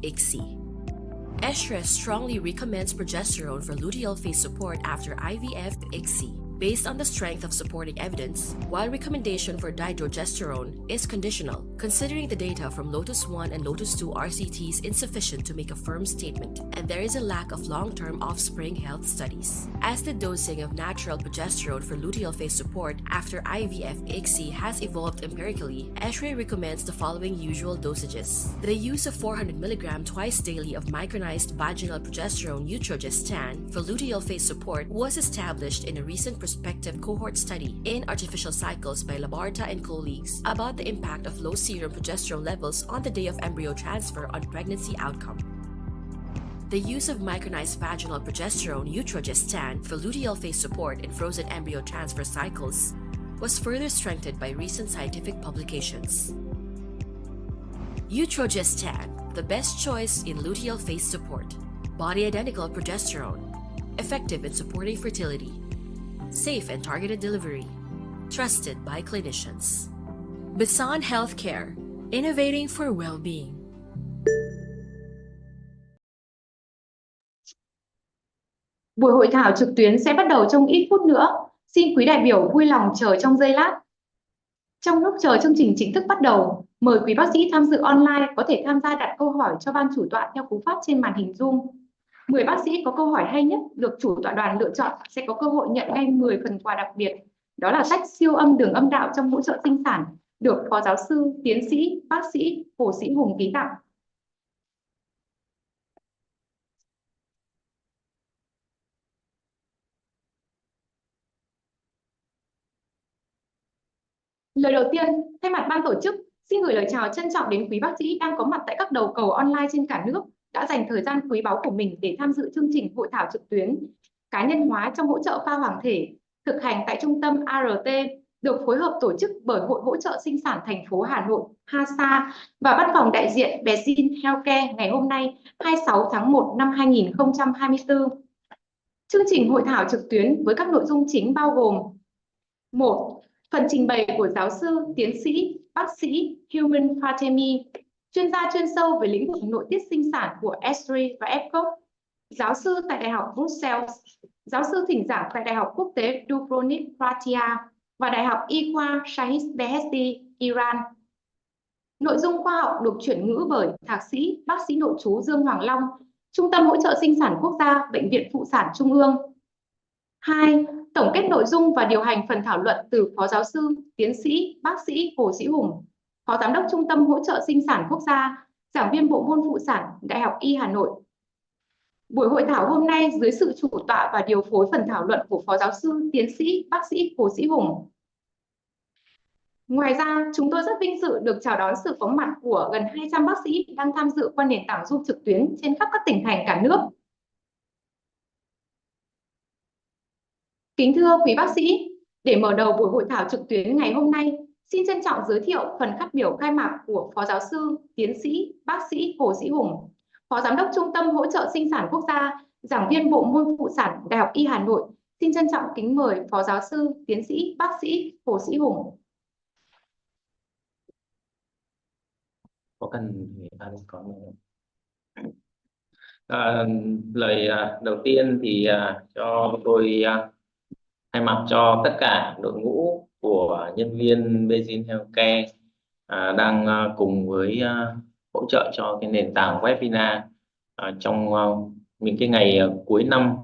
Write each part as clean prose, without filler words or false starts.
ICSI. ESHRE strongly recommends progesterone for luteal phase support after IVF ICSI. Based on the strength of supporting evidence, while recommendation for dydrogesterone is conditional, considering the data from LOTUS-1 and LOTUS-2 RCTs insufficient to make a firm statement, and there is a lack of long-term offspring health studies. As the dosing of natural progesterone for luteal phase support after IVF ICSI has evolved empirically, ESHRE recommends the following usual dosages. The use of 400 mg twice daily of micronized vaginal progesterone utrogestan for luteal phase support was established in a recent prospective cohort study in artificial cycles by Labarta and colleagues about the impact of low serum progesterone levels on the day of embryo transfer on pregnancy outcome. The use of micronized vaginal progesterone utrogestan for luteal phase support in frozen embryo transfer cycles was further strengthened by recent scientific publications. Utrogestan, the best choice in luteal phase support. Body-identical progesterone, effective in supporting fertility. Safe and targeted delivery. Trusted by clinicians. Besins Healthcare, innovating for well-being. Buổi hội thảo trực tuyến sẽ bắt đầu trong ít phút nữa. Xin quý đại biểu vui lòng chờ trong giây lát. Trong lúc chờ chương trình chính thức bắt đầu, mời quý bác sĩ tham dự online có thể tham gia đặt câu hỏi cho ban chủ tọa theo cú pháp trên màn hình Zoom. 10 bác sĩ có câu hỏi hay nhất được chủ tọa đoàn lựa chọn sẽ có cơ hội nhận ngay 10 phần quà đặc biệt. Đó là sách siêu âm đường âm đạo trong hỗ trợ sinh sản, được Phó Giáo sư, Tiến sĩ, Bác sĩ Hồ Sỹ Hùng ký tặng. Lời đầu tiên, thay mặt ban tổ chức, xin gửi lời chào trân trọng đến quý bác sĩ đang có mặt tại các đầu cầu online trên cả nước, đã dành thời gian quý báu của mình để tham dự chương trình hội thảo trực tuyến cá nhân hóa trong hỗ trợ pha hoàng thể, thực hành tại trung tâm ART, được phối hợp tổ chức bởi Hội Hỗ trợ Sinh sản thành phố Hà Nội, HASAR và văn phòng đại diện Besins Healthcare ngày hôm nay, 26 tháng 1 năm 2024. Chương trình hội thảo trực tuyến với các nội dung chính bao gồm: 1. Phần trình bày của giáo sư, tiến sĩ, bác sĩ M.Fatemi, chuyên gia chuyên sâu về lĩnh vực nội tiết sinh sản của ESHRE và EPCOC, giáo sư tại Đại học Brussels, giáo sư thỉnh giảng tại Đại học Quốc tế Dubrovnik International và Đại học Y khoa ThS.BST, Iran. Nội dung khoa học được chuyển ngữ bởi Thạc sĩ, bác sĩ nội trú Dương Hoàng Long, Trung tâm Hỗ trợ Sinh sản Quốc gia, Bệnh viện Phụ sản Trung ương. 2. Tổng kết nội dung và điều hành phần thảo luận từ Phó Giáo sư, Tiến sĩ, Bác sĩ Hồ Sỹ Hùng, Phó Giám đốc Trung tâm Hỗ trợ Sinh sản Quốc gia, giảng viên bộ môn phụ sản, Đại học Y Hà Nội. Buổi hội thảo hôm nay dưới sự chủ tọa và điều phối phần thảo luận của Phó Giáo sư, Tiến sĩ, Bác sĩ Hồ Sỹ Hùng. Ngoài ra, chúng tôi rất vinh dự được chào đón sự có mặt của gần 200 bác sĩ đang tham dự qua nền tảng Zoom trực tuyến trên khắp các tỉnh thành cả nước. Kính thưa quý bác sĩ, để mở đầu buổi hội thảo trực tuyến ngày hôm nay, xin trân trọng giới thiệu phần phát biểu khai mạc của Phó Giáo sư, Tiến sĩ, Bác sĩ Hồ Sỹ Hùng, Phó Giám đốc Trung tâm Hỗ trợ Sinh sản Quốc gia, giảng viên bộ môn phụ sản Đại học Y Hà Nội. Xin trân trọng kính mời Phó Giáo sư, Tiến sĩ, Bác sĩ Hồ Sỹ Hùng. Có cần thì ta có lời đầu tiên thì cho tôi thay mặt cho tất cả đội ngũ của nhân viên Besins Healthcare đang cùng với hỗ trợ cho cái nền tảng webinar trong những cái ngày cuối năm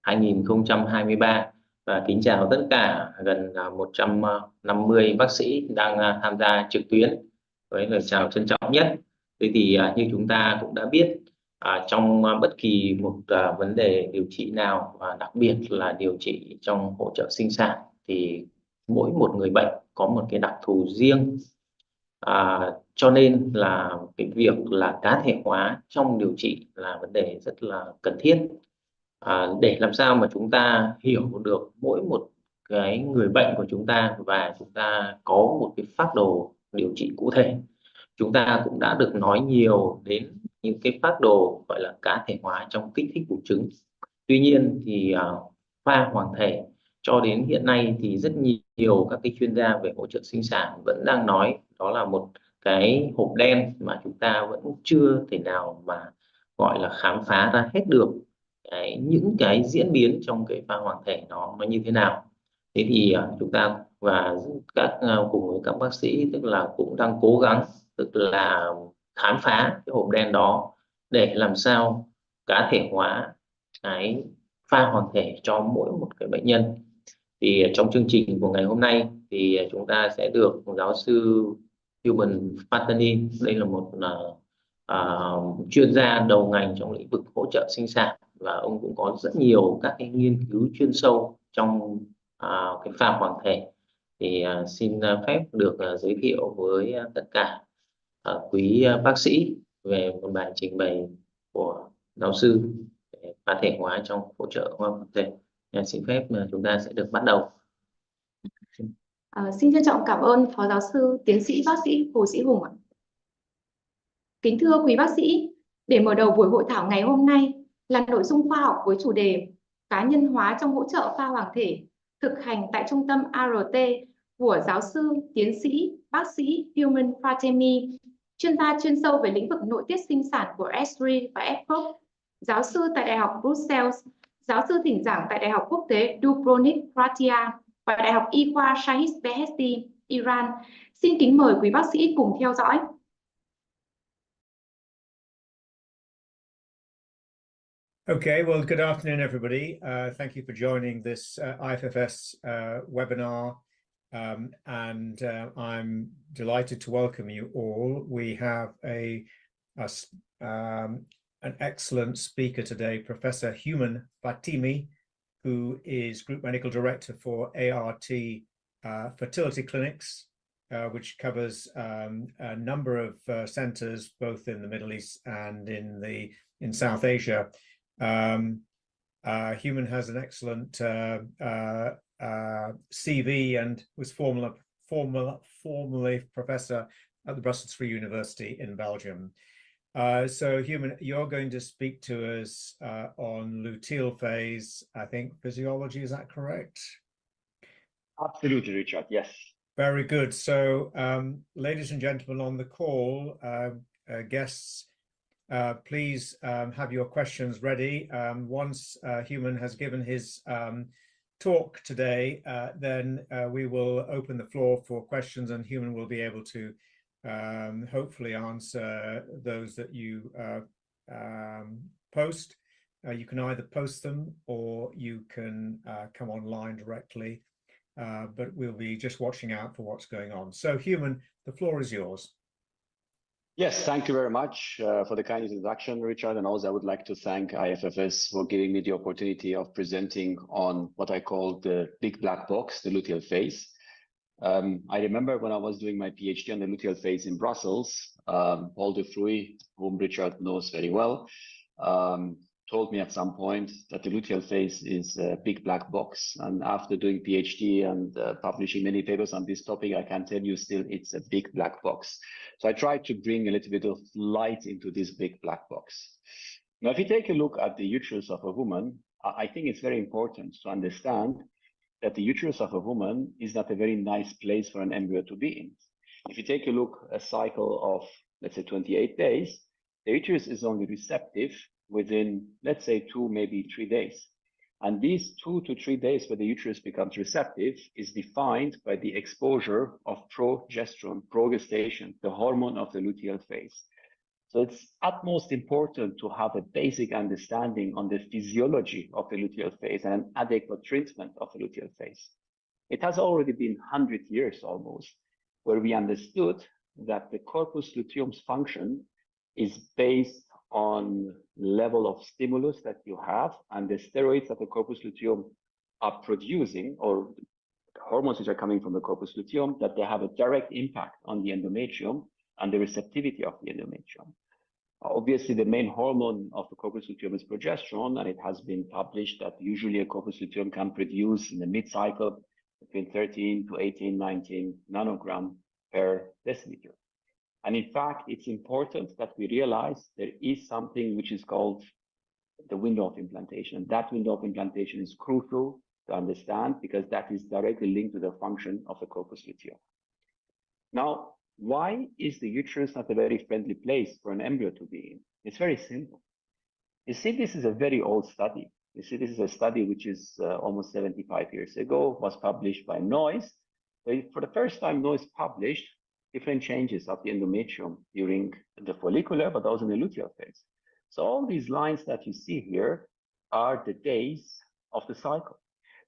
2023, và kính chào tất cả gần 150 bác sĩ đang tham gia trực tuyến với lời chào trân trọng nhất. Thế thì như chúng ta cũng đã biết, trong bất kỳ một vấn đề điều trị nào, và đặc biệt là điều trị trong hỗ trợ sinh sản, thì mỗi một người bệnh có một cái đặc thù riêng, cho nên là cái việc là cá thể hóa trong điều trị là vấn đề rất là cần thiết, để làm sao mà chúng ta hiểu được mỗi một cái người bệnh của chúng ta và chúng ta có một cái phác đồ điều trị cụ thể. Chúng ta cũng đã được nói nhiều đến những cái phác đồ gọi là cá thể hóa trong kích thích buồng trứng. Tuy nhiên thì pha hoàng thể cho đến hiện nay thì rất nhiều các cái chuyên gia về hỗ trợ sinh sản vẫn đang nói đó là một cái hộp đen mà chúng ta vẫn chưa thể nào mà gọi là khám phá ra hết được những cái diễn biến trong cái pha hoàng thể nó như thế nào. Thế thì chúng ta và cùng với các bác sĩ tức là cũng đang cố gắng tức là khám phá cái hộp đen đó để làm sao cá thể hóa cái pha hoàng thể cho mỗi một cái bệnh nhân. Thì trong chương trình của ngày hôm nay thì chúng ta sẽ được giáo sư M.Fatemi, đây là một chuyên gia đầu ngành trong lĩnh vực hỗ trợ sinh sản và ông cũng có rất nhiều các cái nghiên cứu chuyên sâu trong cái pha hoàng thể. Thì xin phép được giới thiệu với tất cả quý bác sĩ về một bài trình bày của giáo sư về pha thể hóa trong hỗ trợ khoa học thể. Xin phép chúng ta sẽ được bắt đầu. Xin trân trọng cảm ơn Phó Giáo sư Tiến sĩ Bác sĩ Hồ Sỹ Hùng ạ. Kính thưa quý bác sĩ, để mở đầu buổi hội thảo ngày hôm nay là nội dung khoa học với chủ đề cá nhân hóa trong hỗ trợ pha hoàng thể, thực hành tại trung tâm ART của giáo sư tiến sĩ bác sĩ M.Fatemi, chuyên gia chuyên sâu về lĩnh vực nội tiết sinh sản của S3 và F giáo sư tại Đại học Brussels, giáo sư thỉnh giảng tại Đại học Quốc tế Dubrovnik International và Đại học Y khoa ThS.BST, Iran. Xin kính mời quý bác sĩ cùng theo dõi. Okay, well, good afternoon, everybody. Thank you for joining this IFFS webinar, and I'm delighted to welcome you all. We have an excellent speaker today, Professor M.Fatemi, who is Group Medical Director for ART Fertility Clinics, which covers a number of centers, both in the Middle East and in South Asia. Human has an excellent CV and was formerly professor at the Brussels Free University in Belgium. So Human, you're going to speak to us on luteal phase, I think, physiology, is that correct? Absolutely, Richard, yes. Very good. So ladies and gentlemen on the call, guests, please have your questions ready. Once Human has given his talk today, then we will open the floor for questions, and Human will be able to hopefully answer those that you post. You can either post them or you can come online directly, but we'll be just watching out for what's going on. So Human, the floor is yours. Yes, thank you very much for the kind introduction, Richard. And also I would like to thank IFFS for giving me the opportunity of presenting on what I call the big black box, the luteal phase. I remember when I was doing my PhD on the luteal phase in Brussels, Paul de Fruy, whom Richard knows very well, told me at some point that the luteal phase is a big black box. And after doing PhD and publishing many papers on this topic, I can tell you still it's a big black box. So I tried to bring a little bit of light into this big black box. Now, if you take a look at the uterus of a woman, I think it's very important to understand that the uterus of a woman is not a very nice place for an embryo to be in. If you take a look, a cycle of, let's say, 28 days, the uterus is only receptive within, let's say, 2, maybe 3 days. And these 2 to 3 days where the uterus becomes receptive is defined by the exposure of progesterone, progestation, the hormone of the luteal phase. So it's utmost important to have a basic understanding on the physiology of the luteal phase and an adequate treatment of the luteal phase. It has already been 100 years almost, where we understood that the corpus luteum's function is based on level of stimulus that you have and the steroids that the corpus luteum are producing, or hormones which are coming from the corpus luteum, that they have a direct impact on the endometrium and the receptivity of the endometrium. Obviously, the main hormone of the corpus luteum is progesterone, and it has been published that usually a corpus luteum can produce in the mid-cycle between 13 to 18, 19 nanogram per deciliter. And in fact, it's important that we realize there is something which is called the window of implantation. That window of implantation is crucial to understand because that is directly linked to the function of the corpus luteum. Now, Why is the uterus not a very friendly place for an embryo to be in? It's very simple. You see, this is a very old study. You see, this is a study which is almost 75 years ago, was published by Noyes. For the first time, Noyes published different changes of the endometrium during the follicular, but also in the luteal phase. So all these lines that you see here are the days of the cycle.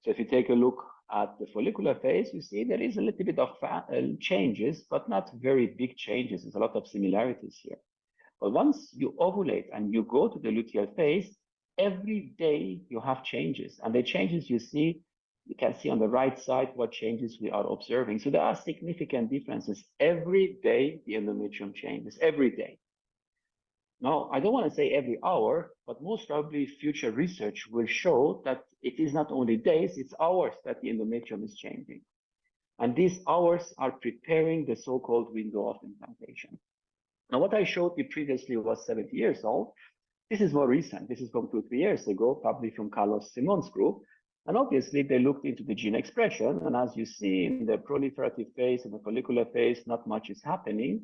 So if you take a look at the follicular phase, you see there is a little bit of changes, but not very big changes. There's a lot of similarities here. But once you ovulate and you go to the luteal phase, every day you have changes. And the changes you can see on the right side what changes we are observing. So there are significant differences. Every day the endometrium changes, every day. Now, I don't want to say every hour, but most probably future research will show that it is not only days, it's hours that the endometrium is changing. And these hours are preparing the so-called window of implantation. Now, what I showed you previously was 70 years old. This is more recent. This is from 2-3 years ago, probably from Carlos Simon's group. And obviously, they looked into the gene expression. And as you see in the proliferative phase and the follicular phase, not much is happening.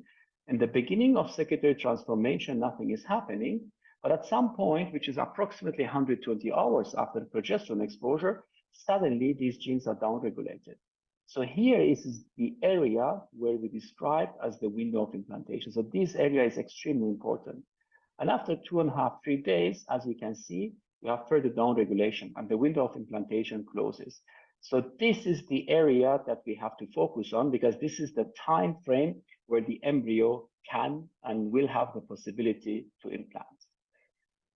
In the beginning of secondary transformation, nothing is happening. But at some point, which is approximately 120 hours after progesterone exposure, suddenly these genes are downregulated. So here is the area where we describe as the window of implantation. So this area is extremely important. And after 2.5-3 days, as we can see, we have further downregulation and the window of implantation closes. So this is the area that we have to focus on because this is the time frame where the embryo can and will have the possibility to implant.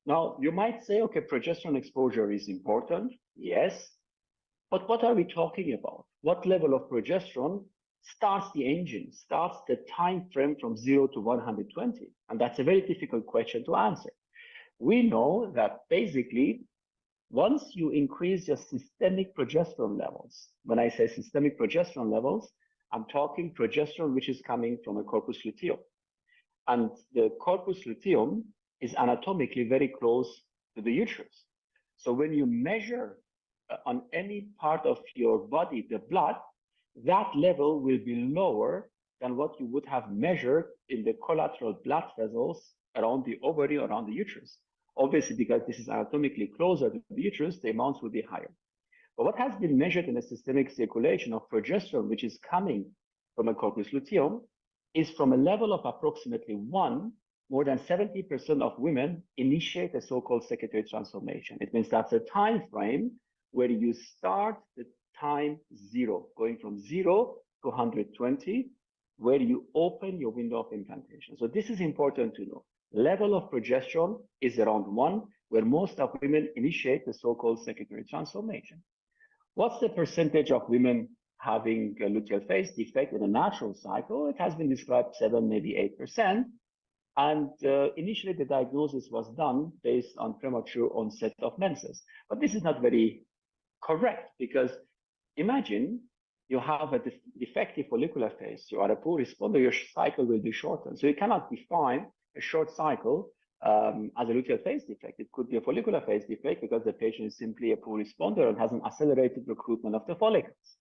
Now, you might say, okay, progesterone exposure is important. Yes. But what are we talking about? What level of progesterone starts the engine, starts the time frame from 0 to 120? And that's a very difficult question to answer. We know that basically, once you increase your systemic progesterone levels, when I say systemic progesterone levels, I'm talking progesterone which is coming from a corpus luteum. And the corpus luteum is anatomically very close to the uterus. So when you measure on any part of your body the blood, that level will be lower than what you would have measured in the collateral blood vessels around the ovary, around the uterus. Obviously, because this is anatomically closer to the uterus, the amounts will be higher. But what has been measured in the systemic circulation of progesterone, which is coming from a corpus luteum, is from a level of approximately 1, more than 70% of women initiate a so-called secondary transformation. It means that's a time frame where you start the time 0, going from 0 to 120, where you open your window of implantation. So this is important to know. Level of progesterone is around 1, where most of women initiate the so-called secondary transformation. What's the percentage of women having a luteal phase defect in a natural cycle? It has been described 7, maybe 8%. And initially, the diagnosis was done based on premature onset of menses. But this is not very correct because imagine you have a defective follicular phase. You are a poor responder, your cycle will be shortened. So you cannot define a short cycle as a luteal phase defect. It could be a follicular phase defect because the patient is simply a poor responder and has an accelerated recruitment of the follicles.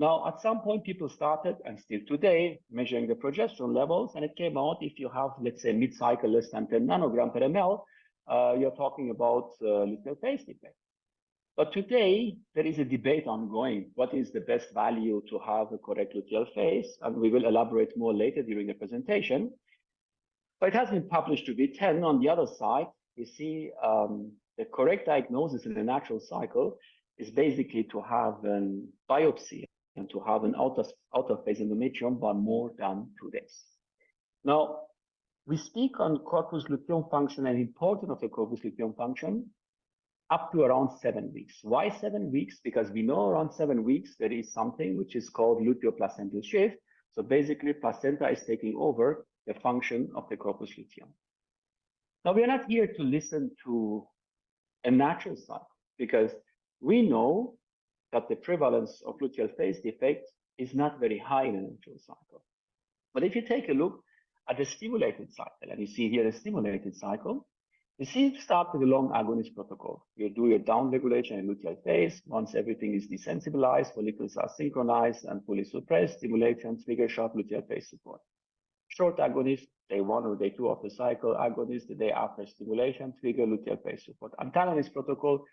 Now, at some point, people started, and still today, measuring the progesterone levels, and it came out if you have, let's say, mid-cycle less than 10 nanogram per ml, you're talking about luteal phase defect. But today, there is a debate ongoing. What is the best value to have a correct luteal phase? And we will elaborate more later during the presentation. But it has been published to be 10. On the other side, you see the correct diagnosis in the natural cycle is basically to have a biopsy and to have an out-of-phase endometrium by more than 2 days. Now, we speak on corpus luteum function and importance of the corpus luteum function up to around 7 weeks. Why 7 weeks? Because we know around 7 weeks there is something which is called luteoplacental shift. So basically, placenta is taking over the function of the corpus luteum. Now, we are not here to listen to a natural cycle because we know that the prevalence of luteal phase defect is not very high in a natural cycle. But if you take a look at the stimulated cycle, and you see here a stimulated cycle, You see, start with the long agonist protocol. You do your down regulation in luteal phase. Once everything is desensibilized, follicles are synchronized and fully suppressed, stimulation, trigger sharp luteal phase support. Short agonist, day 1 or day 2 of the cycle, agonist, the day after stimulation, trigger luteal phase support. Antagonist protocol,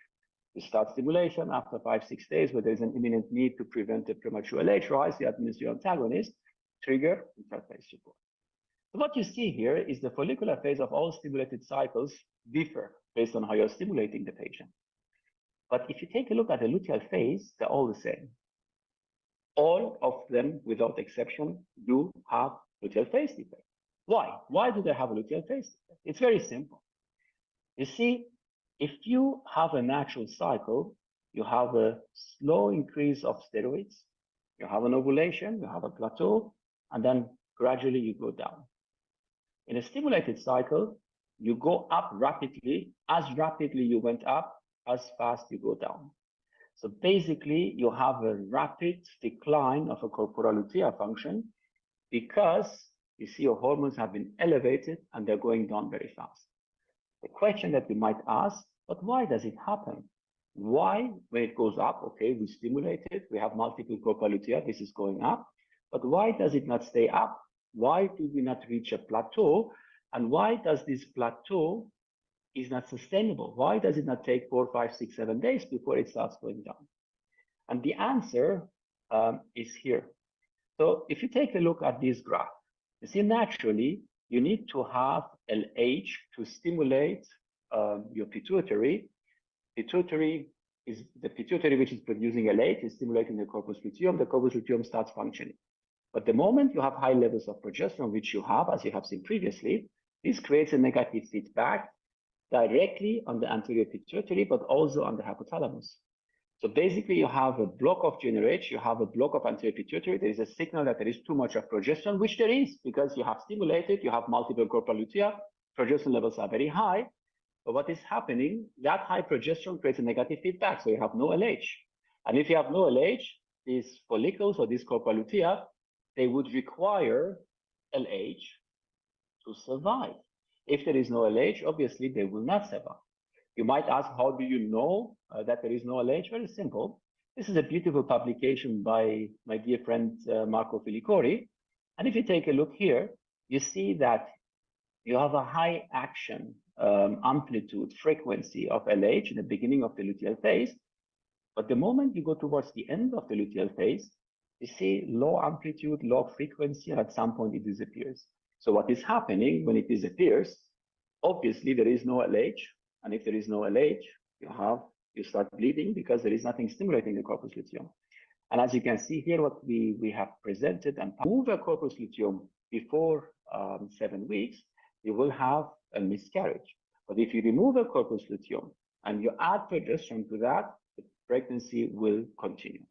you start stimulation after 5-6 days, where there's an imminent need to prevent a premature LH rise, you administer your antagonist, trigger luteal phase support. So what you see here is the follicular phase of all stimulated cycles differ based on how you're stimulating the patient. But if you take a look at the luteal phase, they're all the same. All of them, without exception, do have luteal phase defect. Why? Why do they have a luteal phase defect? It's very simple. You see, if you have a natural cycle, you have a slow increase of steroids, you have an ovulation, you have a plateau, and then gradually you go down. In a stimulated cycle, you go up rapidly. As rapidly you went up, as fast you go down. So basically, you have a rapid decline of a corporal luteal function because you see your hormones have been elevated and they're going down very fast. The question that you might ask, but why does it happen? Why, when it goes up, okay, we stimulate it, we have multiple corporal lutea, this is going up, but why does it not stay up? Why do we not reach a plateau? And why does this plateau is not sustainable? Why does it not take 4, 5, 6, 7 days before it starts going down? And the answer is here. So if you take a look at this graph, you see naturally you need to have LH to stimulate your pituitary. Pituitary is the pituitary which is producing LH, is stimulating the corpus luteum. The corpus luteum starts functioning. But the moment you have high levels of progesterone, which you have, as you have seen previously, this creates a negative feedback directly on the anterior pituitary, but also on the hypothalamus. So basically, you have a block of GnRH, you have a block of anterior pituitary. There is a signal that there is too much of progesterone, which there is because you have stimulated, you have multiple corporal lutea, progesterone levels are very high. But what is happening, that high progesterone creates a negative feedback, so you have no LH. And if you have no LH, these follicles or these corporal lutea, they would require LH to survive. If there is no LH, obviously they will not survive. You might ask, how do you know that there is no LH? Very simple. This is a beautiful publication by my dear friend Marco Filicori. And if you take a look here, you see that you have a high action amplitude frequency of LH in the beginning of the luteal phase. But the moment you go towards the end of the luteal phase, you see low amplitude, low frequency, and at some point it disappears. So what is happening when it disappears? Obviously, there is no LH. And if there is no LH, you start bleeding because there is nothing stimulating the corpus luteum. And as you can see here, what we have presented, and move a corpus luteum before 7 weeks, you will have a miscarriage. But if you remove a corpus luteum and you add progesterone to that, the pregnancy will continue.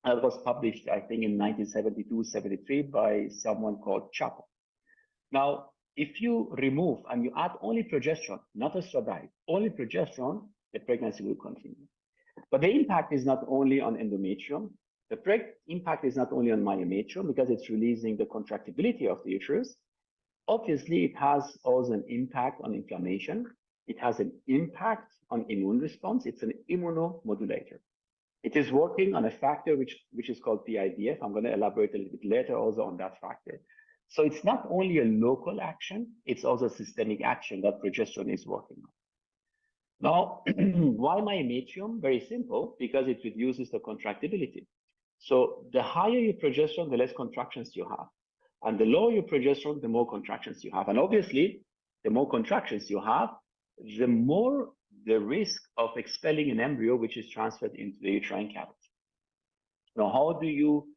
That was published, I think, in 1972-73 by someone called Chapo. Now, if you remove and you add only progesterone, not estradiol, only progesterone, the pregnancy will continue. But the impact is not only on endometrium. The impact is not only on myometrium because it's releasing the contractibility of the uterus. Obviously, it has also an impact on inflammation. It has an impact on immune response. It's an immunomodulator. It is working on a factor which is called PIDF. I'm going to elaborate a little bit later also on that factor. So it's not only a local action, it's also a systemic action that progesterone is working on. Now, why myometrium? Very simple, because it reduces the contractibility. So the higher your progesterone, the less contractions you have. And the lower your progesterone, the more contractions you have. And obviously, the more contractions you have, the more the risk of expelling an embryo which is transferred into the uterine cavity. Now, how do you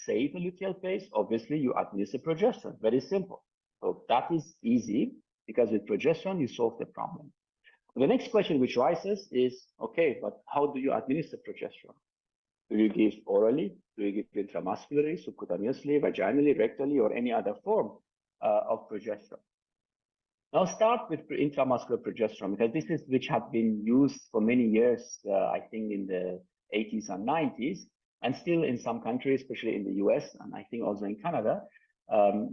save a luteal phase? Obviously, you administer progesterone. Very simple. So that is easy because with progesterone, you solve the problem. The next question which rises is, okay, but how do you administer progesterone? Do you give orally? Do you give intramuscularly, subcutaneously, vaginally, rectally, or any other form of progesterone? Now start with intramuscular progesterone because this is which have been used for many years, I think in the 80s and 90s, and still in some countries, especially in the US, and I think also in Canada,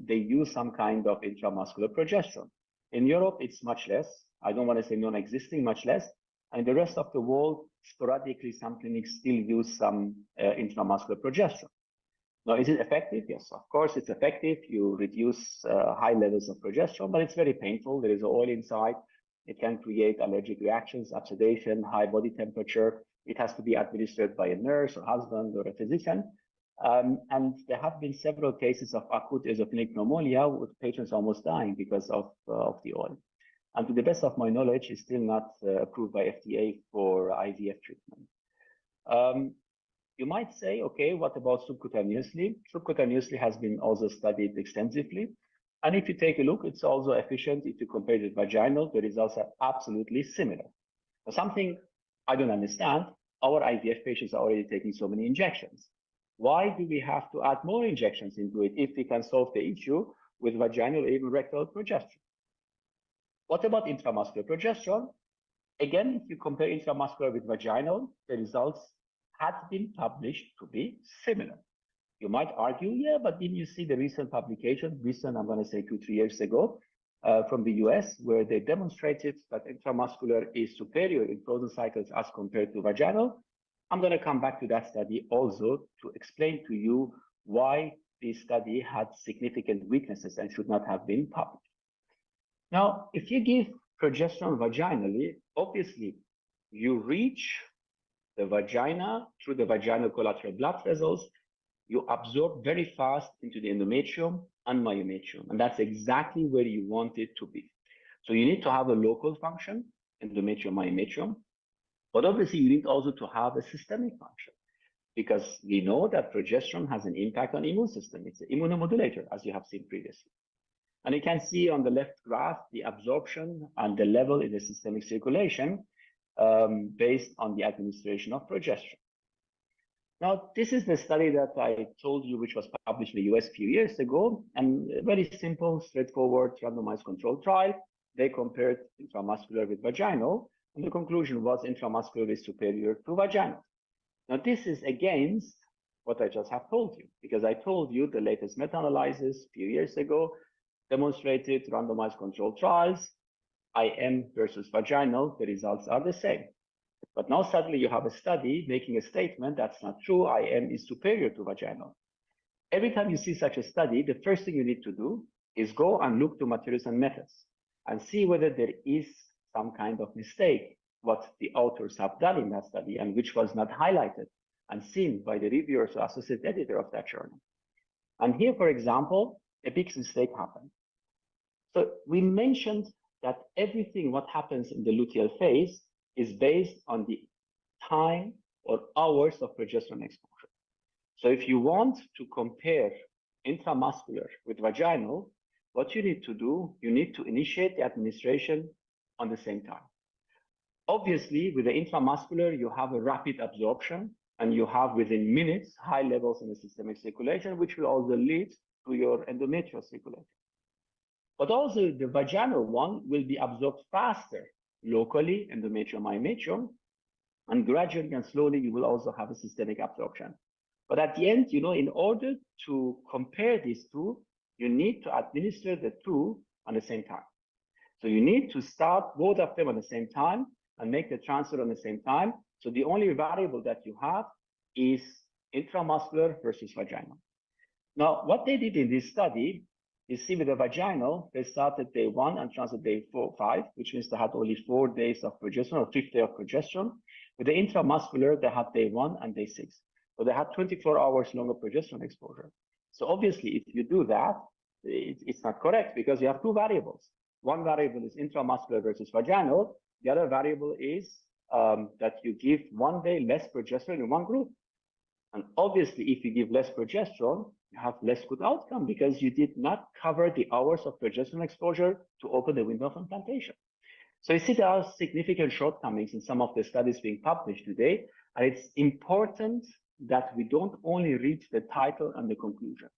they use some kind of intramuscular progesterone. In Europe, it's much less. I don't want to say non-existing, much less. And the rest of the world, sporadically, some clinics still use some intramuscular progesterone. Now, is it effective? Yes, of course, it's effective. You reduce high levels of progesterone, but it's very painful. There is oil inside. It can create allergic reactions, oxidation, high body temperature. It has to be administered by a nurse or husband or a physician. And there have been several cases of acute eosinophilic pneumonia with patients almost dying because of the oil. And to the best of my knowledge, it's still not approved by FDA for IVF treatment. You might say, okay, what about subcutaneously? Subcutaneously has been also studied extensively. And if you take a look, it's also efficient. If you compare it with vaginal, the results are absolutely similar. So something I don't understand, our IVF patients are already taking so many injections. Why do we have to add more injections into it if we can solve the issue with vaginal or even rectal progesterone? What about intramuscular progesterone? Again, if you compare intramuscular with vaginal, the results had been published to be similar. You might argue, yeah, but didn't you see the recent publication, I'm going to say 2-3 years ago, from the US, where they demonstrated that intramuscular is superior in frozen cycles as compared to vaginal? I'm going to come back to that study also to explain to you why this study had significant weaknesses and should not have been published. Now, if you give progesterone vaginally, obviously you reach the vagina through the vaginal collateral blood vessels, you absorb very fast into the endometrium and myometrium, and that's exactly where you want it to be. So you need to have a local function, endometrium, myometrium, but obviously you need also to have a systemic function, because we know that progesterone has an impact on the immune system. It's an immunomodulator, as you have seen previously. And you can see on the left graph the absorption and the level in the systemic circulation based on the administration of progesterone. Now, this is the study that I told you, which was published in the US a few years ago, and a very simple, straightforward, randomized controlled trial. They compared intramuscular with vaginal, and the conclusion was intramuscular is superior to vaginal. Now, this is against what I just have told you, because I told you the latest meta-analysis a few years ago demonstrated randomized controlled trials, IM versus vaginal, the results are the same. But now suddenly you have a study making a statement that's not true, IM is superior to vaginal. Every time you see such a study, the first thing you need to do is go and look to materials and methods and see whether there is some kind of mistake, what the authors have done in that study and which was not highlighted and seen by the reviewers or associate editor of that journal. And here, for example, a big mistake happened. So we mentioned that everything what happens in the luteal phase is based on the time or hours of progesterone exposure. So if you want to compare intramuscular with vaginal, what you need to do, you need to initiate the administration on the same time. Obviously, with the intramuscular, you have a rapid absorption and you have within minutes high levels in the systemic circulation, which will also lead to your endometrial circulation. But also the vaginal one will be absorbed faster locally, endometrium, myometrium, and gradually and slowly you will also have a systemic absorption. But at the end, you know, in order to compare these two, you need to administer the two at the same time. So you need to start both of them at the same time and make the transfer at the same time. So the only variable that you have is intramuscular versus vaginal. Now, what they did in this study, you see with the vaginal, they started day 1 and transferred day 5, which means they had only 4 days of progesterone or 5th day of progesterone. With the intramuscular, they had day 1 and day 6. So they had 24 hours longer progesterone exposure. So obviously, if you do that, it's not correct because you have two variables. One variable is intramuscular versus vaginal. The other variable is that you give 1 day less progesterone in one group. And obviously, if you give less progesterone, you have less good outcome because you did not cover the hours of progesterone exposure to open the window of implantation. So you see there are significant shortcomings in some of the studies being published today. And it's important that we don't only read the title and the conclusion.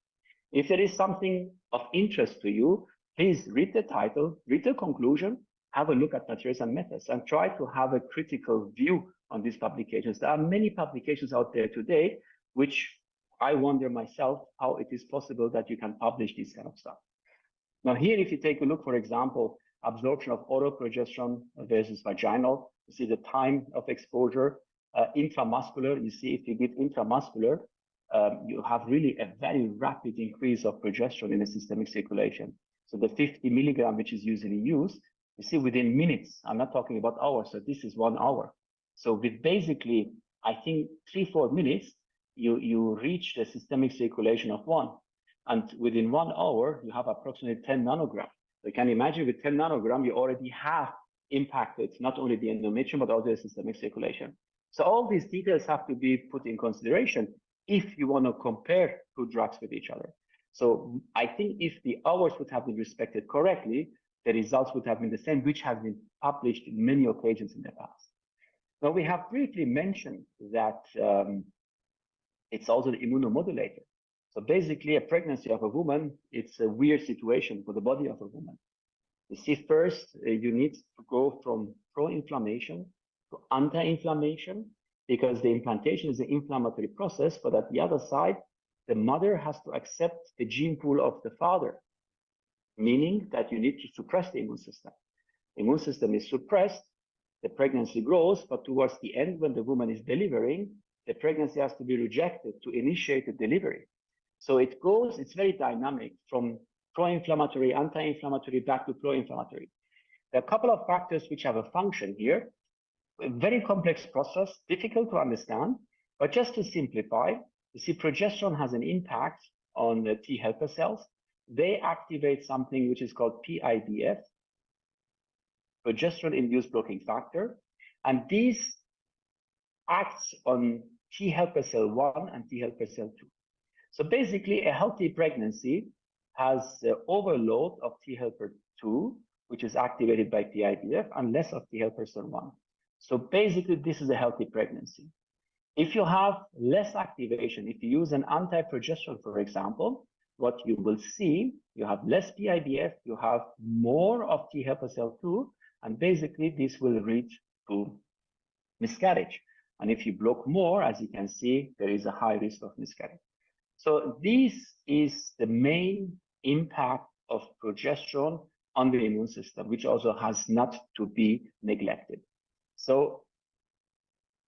If there is something of interest to you, please read the title, read the conclusion, have a look at materials and methods, and try to have a critical view on these publications. There are many publications out there today, which I wonder myself how it is possible that you can publish this kind of stuff. Now here, if you take a look, for example, absorption of oral progesterone versus vaginal. You see the time of exposure. Intramuscular, you see if you give intramuscular, you have really a very rapid increase of progesterone in the systemic circulation. So the 50 milligram, which is usually used, you see within minutes. I'm not talking about hours, so this is 1 hour. So with basically, I think 3-4 minutes, you reach the systemic circulation of 1. And within 1 hour, you have approximately 10 nanogram. So you can imagine with 10 nanogram, you already have impacted not only the endometrium, but also the systemic circulation. So all these details have to be put in consideration if you want to compare 2 drugs with each other. So I think if the hours would have been respected correctly, the results would have been the same, which has been published in many occasions in the past. Now, we have briefly mentioned that it's also the immunomodulator. So basically, a pregnancy of a woman, it's a weird situation for the body of a woman. You see, first, you need to go from pro-inflammation to anti-inflammation, because the implantation is an inflammatory process, but at the other side, the mother has to accept the gene pool of the father, meaning that you need to suppress the immune system. The immune system is suppressed, the pregnancy grows, but towards the end, when the woman is delivering, the pregnancy has to be rejected to initiate the delivery. So it goes, it's very dynamic from pro-inflammatory, anti-inflammatory, back to pro-inflammatory. There are a couple of factors which have a function here. A very complex process, difficult to understand, but just to simplify, you see progesterone has an impact on the T helper cells. They activate something which is called PIBF, progesterone-induced blocking factor, and these acts on T helper cell 1 and T helper cell 2. So basically, a healthy pregnancy has the overload of T helper 2, which is activated by PIBF, and less of T helper cell 1. So basically, this is a healthy pregnancy. If you have less activation, if you use an anti-progesterone, for example, what you will see, you have less PIBF, you have more of T helper cell 2, and basically this will lead to miscarriage. And if you block more, as you can see, there is a high risk of miscarriage. So this is the main impact of progesterone on the immune system, which also has not to be neglected. So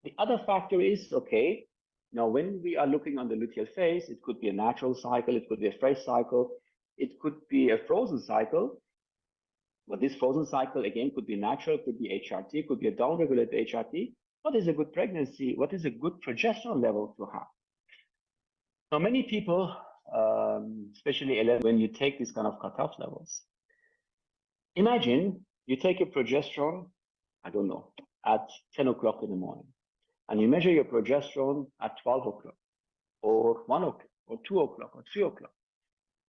the other factor is, okay, now when we are looking on the luteal phase, it could be a natural cycle, it could be a fresh cycle, it could be a frozen cycle. But this frozen cycle, again, could be natural, could be HRT, could be a downregulated HRT. What is a good pregnancy? What is a good progesterone level to have? Now, many people, especially when you take these kind of cutoff levels, imagine you take a progesterone, I don't know, at 10 o'clock in the morning, and you measure your progesterone at 12 o'clock, or 1 o'clock, or 2 o'clock, or 3 o'clock.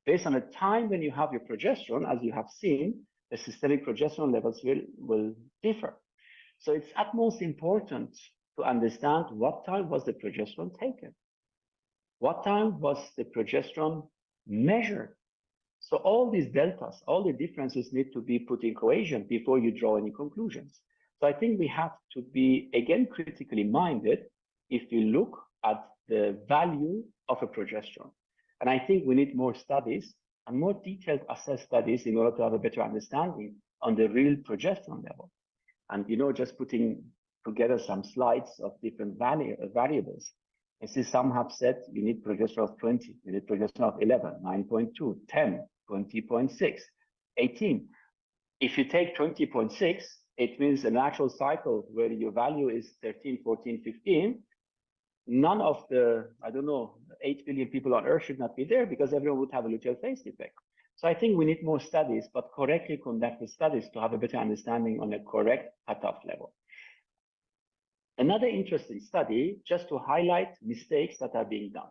Based on the time when you have your progesterone, as you have seen, the systemic progesterone levels will differ. So it's at most important to understand what time was the progesterone taken. What time was the progesterone measured? So all these deltas, all the differences need to be put in equation before you draw any conclusions. So I think we have to be, again, critically minded if you look at the value of a progesterone. And I think we need more studies and more detailed assess studies in order to have a better understanding on the real progesterone level. And, you know, just putting together some slides of different variables. You see, some have said you need progesterone of 20, you need progesterone of 11, 9.2, 10, 20.6, 18. If you take 20.6, it means a natural cycle where your value is 13, 14, 15. None of the, I don't know, 8 billion people on Earth should not be there because everyone would have a luteal phase defect. So I think we need more studies, but correctly conducted studies to have a better understanding on a correct cutoff level. Another interesting study, just to highlight mistakes that are being done.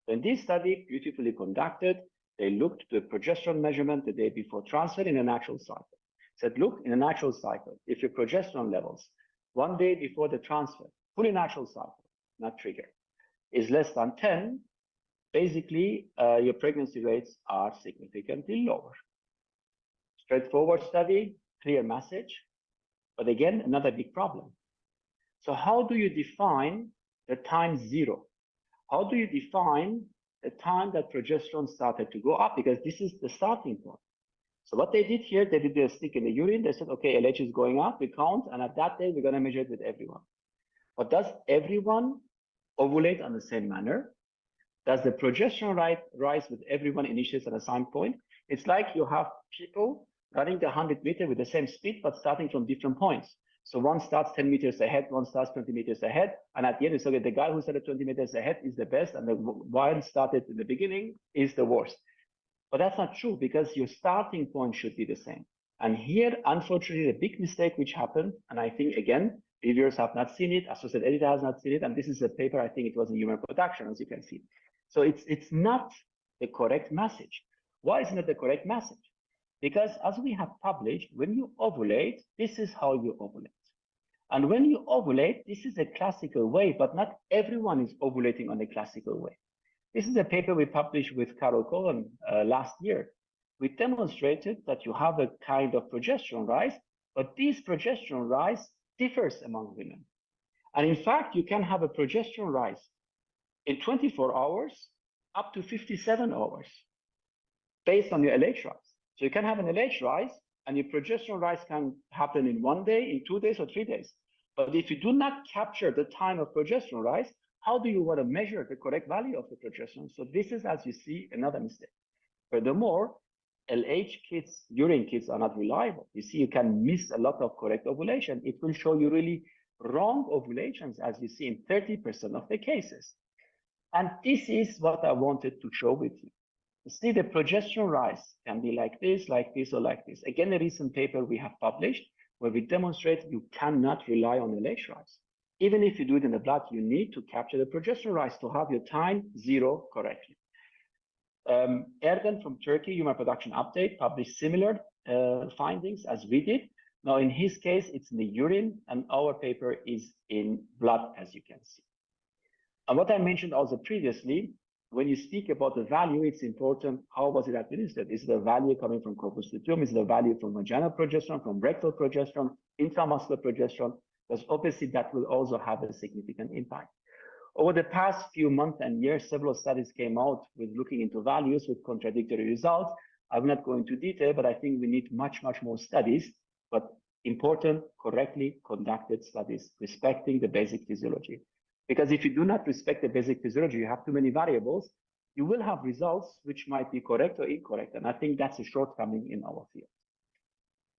So in this study, beautifully conducted, they looked at the progesterone measurement the day before transfer in a natural cycle. Said, look, in a natural cycle, if your progesterone levels 1 day before the transfer, fully natural cycle, not trigger, is less than 10, basically your pregnancy rates are significantly lower. Straightforward study, clear message, but again, another big problem. So how do you define the time zero? How do you define the time that progesterone started to go up? Because this is the starting point. So what they did here, they did a stick in the urine. They said, okay, LH is going up, we count, and at that day, we're going to measure it with everyone. But does everyone ovulate on the same manner? Does the progesterone rise with everyone initiates at a same point? It's like you have people running the 100 meter with the same speed, but starting from different points. So one starts 10 meters ahead, one starts 20 meters ahead. And at the end, it's okay, the guy who started 20 meters ahead is the best, and the one started in the beginning is the worst. But that's not true, because your starting point should be the same. And here, unfortunately, the big mistake which happened, and I think, again, reviewers have not seen it, associate editor has not seen it, and this is a paper, I think it was in human production, as you can see. So it's not the correct message. Why is it not the correct message? Because as we have published, when you ovulate, this is how you ovulate. And when you ovulate, this is a classical way, but not everyone is ovulating on the classical way. This is a paper we published with Carol Cohen last year. We demonstrated that you have a kind of progesterone rise, but this progesterone rise differs among women. And in fact, you can have a progesterone rise in 24 hours up to 57 hours based on your LH rise. So you can have an LH rise and your progesterone rise can happen in 1 day, in 2 days, or 3 days. But if you do not capture the time of progesterone rise, how do you want to measure the correct value of the progesterone? So this is, as you see, another mistake. Furthermore, LH kits, urine kits are not reliable. You see, you can miss a lot of correct ovulation. It will show you really wrong ovulations, as you see in 30% of the cases. And this is what I wanted to show with you. You see, the progesterone rise can be like this, or like this. Again, a recent paper we have published where we demonstrate you cannot rely on LH rise. Even if you do it in the blood, you need to capture the progesterone rise to have your time zero correctly. Erden from Turkey, Human Production Update, published similar findings as we did. Now, in his case, it's in the urine, and our paper is in blood, as you can see. And what I mentioned also previously, when you speak about the value, it's important, how was it administered? Is the value coming from corpus luteum? Is the value from vaginal progesterone, from rectal progesterone, intramuscular progesterone? Because obviously that will also have a significant impact. Over the past few months and years, several studies came out with looking into values with contradictory results. I will not go into detail, but I think we need much, much more studies, but important, correctly conducted studies, respecting the basic physiology. Because if you do not respect the basic physiology, you have too many variables, you will have results which might be correct or incorrect. And I think that's a shortcoming in our field.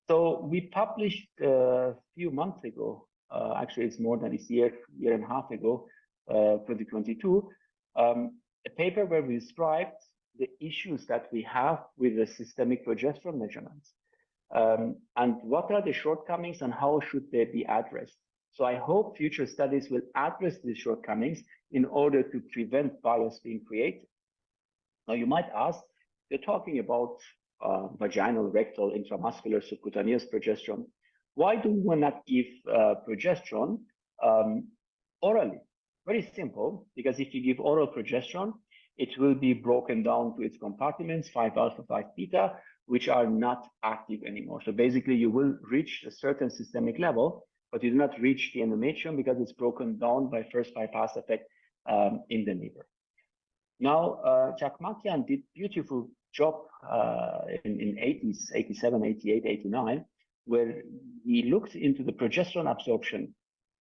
So we published a few months ago, actually it's more than a year and a half ago, 2022, a paper where we described the issues that we have with the systemic progesterone measurements. And what are the shortcomings and how should they be addressed? So I hope future studies will address these shortcomings in order to prevent bias being created. Now you might ask, you're talking about vaginal, rectal, intramuscular, subcutaneous progesterone. Why do we not give progesterone orally? Very simple, because if you give oral progesterone, it will be broken down to its compartments, 5-alpha, 5-beta, which are not active anymore. So basically you will reach a certain systemic level, but you do not reach the endometrium because it's broken down by first bypass effect in the liver. Now, Jack Makian did beautiful job in 80s, 87, 88, 89, where he looked into the progesterone absorption,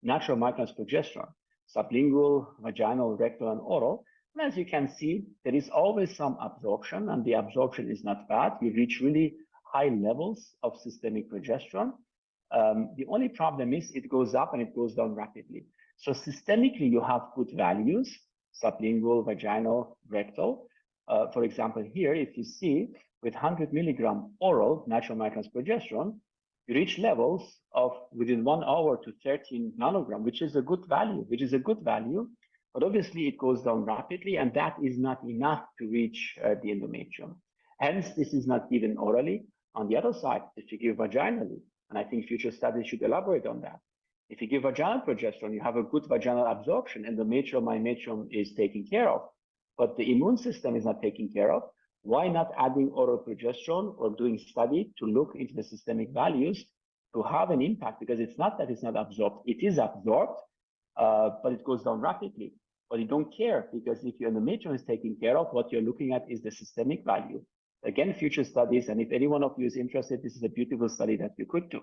natural micronized progesterone, sublingual, vaginal, rectal, and oral. And as you can see, there is always some absorption, and the absorption is not bad. You reach really high levels of systemic progesterone. The only problem is it goes up and it goes down rapidly. So systemically, you have good values, sublingual, vaginal, rectal. For example, here, if you see with 100 milligram oral natural micronized progesterone, you reach levels of within 1 hour to 13 nanogram, which is a good value, but obviously it goes down rapidly, and that is not enough to reach the endometrium. Hence, this is not given orally. On the other side, if you give vaginally, and I think future studies should elaborate on that. If you give vaginal progesterone, you have a good vaginal absorption, endometrium, myometrium is taken care of, but the immune system is not taken care of. Why not adding oral progesterone or doing study to look into the systemic values to have an impact? Because it's not that it's not absorbed. It is absorbed, but it goes down rapidly. But you don't care, because if your endometrium is taken care of, what you're looking at is the systemic value. again, future studies. And if any one of you is interested, this is a beautiful study that you could do.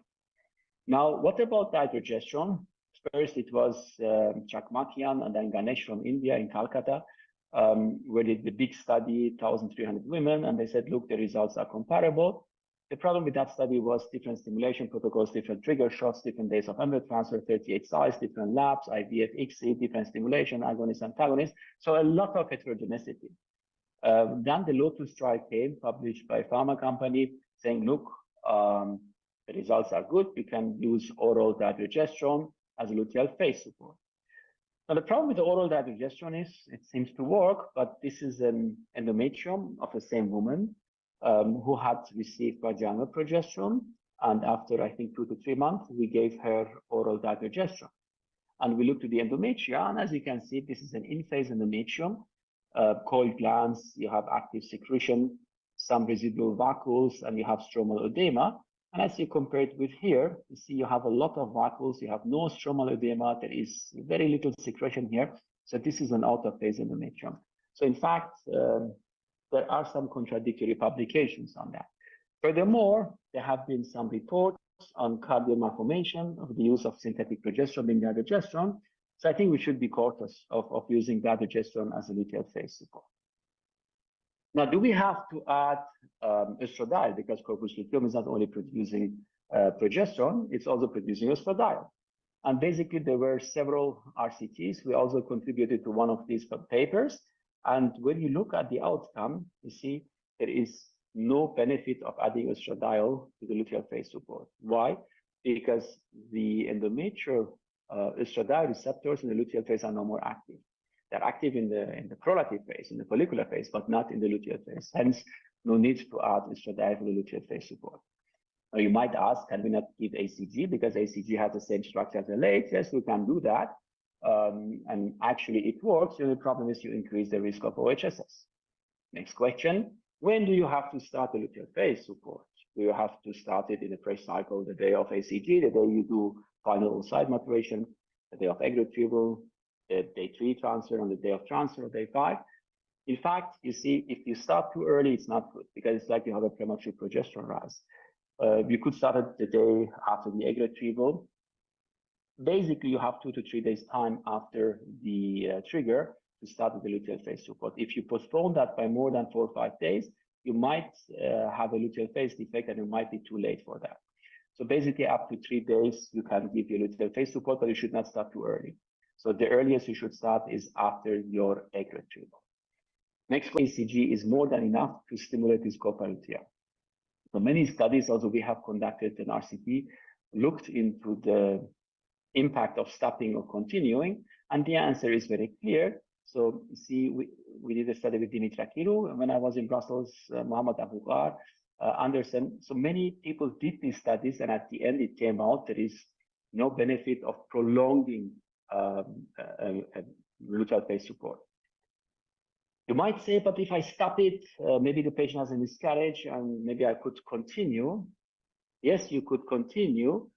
Now, what about dihydrogesterone? First, it was Chakmakian and then Ganesh from India in Calcutta, where they did the big study, 1,300 women, and they said, look, the results are comparable. The problem with that study was different stimulation protocols, different trigger shots, different days of embryo transfer, 38 sites, different labs, IVF, ICSI, different stimulation, agonist, antagonist. So a lot of heterogeneity. Then the Lotus trial came, published by a pharma company, saying, look, the results are good. We can use oral dihydrogesterone as a luteal phase support. Now, the problem with the oral dihydrogesterone is it seems to work, but this is an endometrium of the same woman who had received vaginal progesterone. And after, I think, 2 to 3 months, we gave her oral dihydrogesterone. And we looked at the endometria, and as you can see, this is an in-phase endometrium, coiled glands, you have active secretion, some residual vacuoles, and you have stromal edema. And as you compare it with here, you see you have a lot of vacuoles, you have no stromal edema, there is very little secretion here. So this is an out-of-phase endometrium. So in fact, there are some contradictory publications on that. Furthermore, there have been some reports on cardiac malformation of the use of synthetic progesterone in dihydrogesterone. So I think we should be cautious of using dihydrogesterone as a luteal phase support. Now, do we have to add estradiol? Because corpus luteum is not only producing progesterone, it's also producing estradiol. And basically, there were several RCTs. We also contributed to one of these papers. And when you look at the outcome, you see there is no benefit of adding estradiol to the luteal phase support. Why? Because the endometrial estradiol receptors in the luteal phase are no more active. They're active in the prolactive phase, in the follicular phase, but not in the luteal phase. Hence, no need to add estradiol for the luteal phase support. Now, you might ask, can we not give ACG because ACG has the same structure as LH? Yes, we can do that. And actually, it works. The only problem is you increase the risk of OHSS. Next question. When do you have to start the luteal phase support? Do you have to start it in the fresh cycle, the day of ACG, the day you do final oocyte maturation, the day of egg retrieval, the day 3 transfer, on the day of transfer, day 5? In fact, you see, if you start too early, it's not good because it's like you have a premature progesterone rise. You could start it the day after the egg retrieval. Basically, you have 2 to 3 days time after the trigger to start with the luteal phase support. If you postpone that by more than 4 or 5 days, you might have a luteal phase defect and it might be too late for that. So basically, up to 3 days, you can give your luteal phase support, but you should not start too early. So the earliest you should start is after your egg retrieval. Next, ACG is more than enough to stimulate this copalutea. So many studies also we have conducted in RCT looked into the impact of stopping or continuing, and the answer is very clear. So you see, we did a study with Dimitra Kiru when I was in Brussels, Mohammed Abukar, Anderson. So many people did these studies, and at the end it came out there is no benefit of prolonging luteal phase support. You might say, but if I stop it, maybe the patient has a miscarriage and maybe I could continue. Yes, you could continue,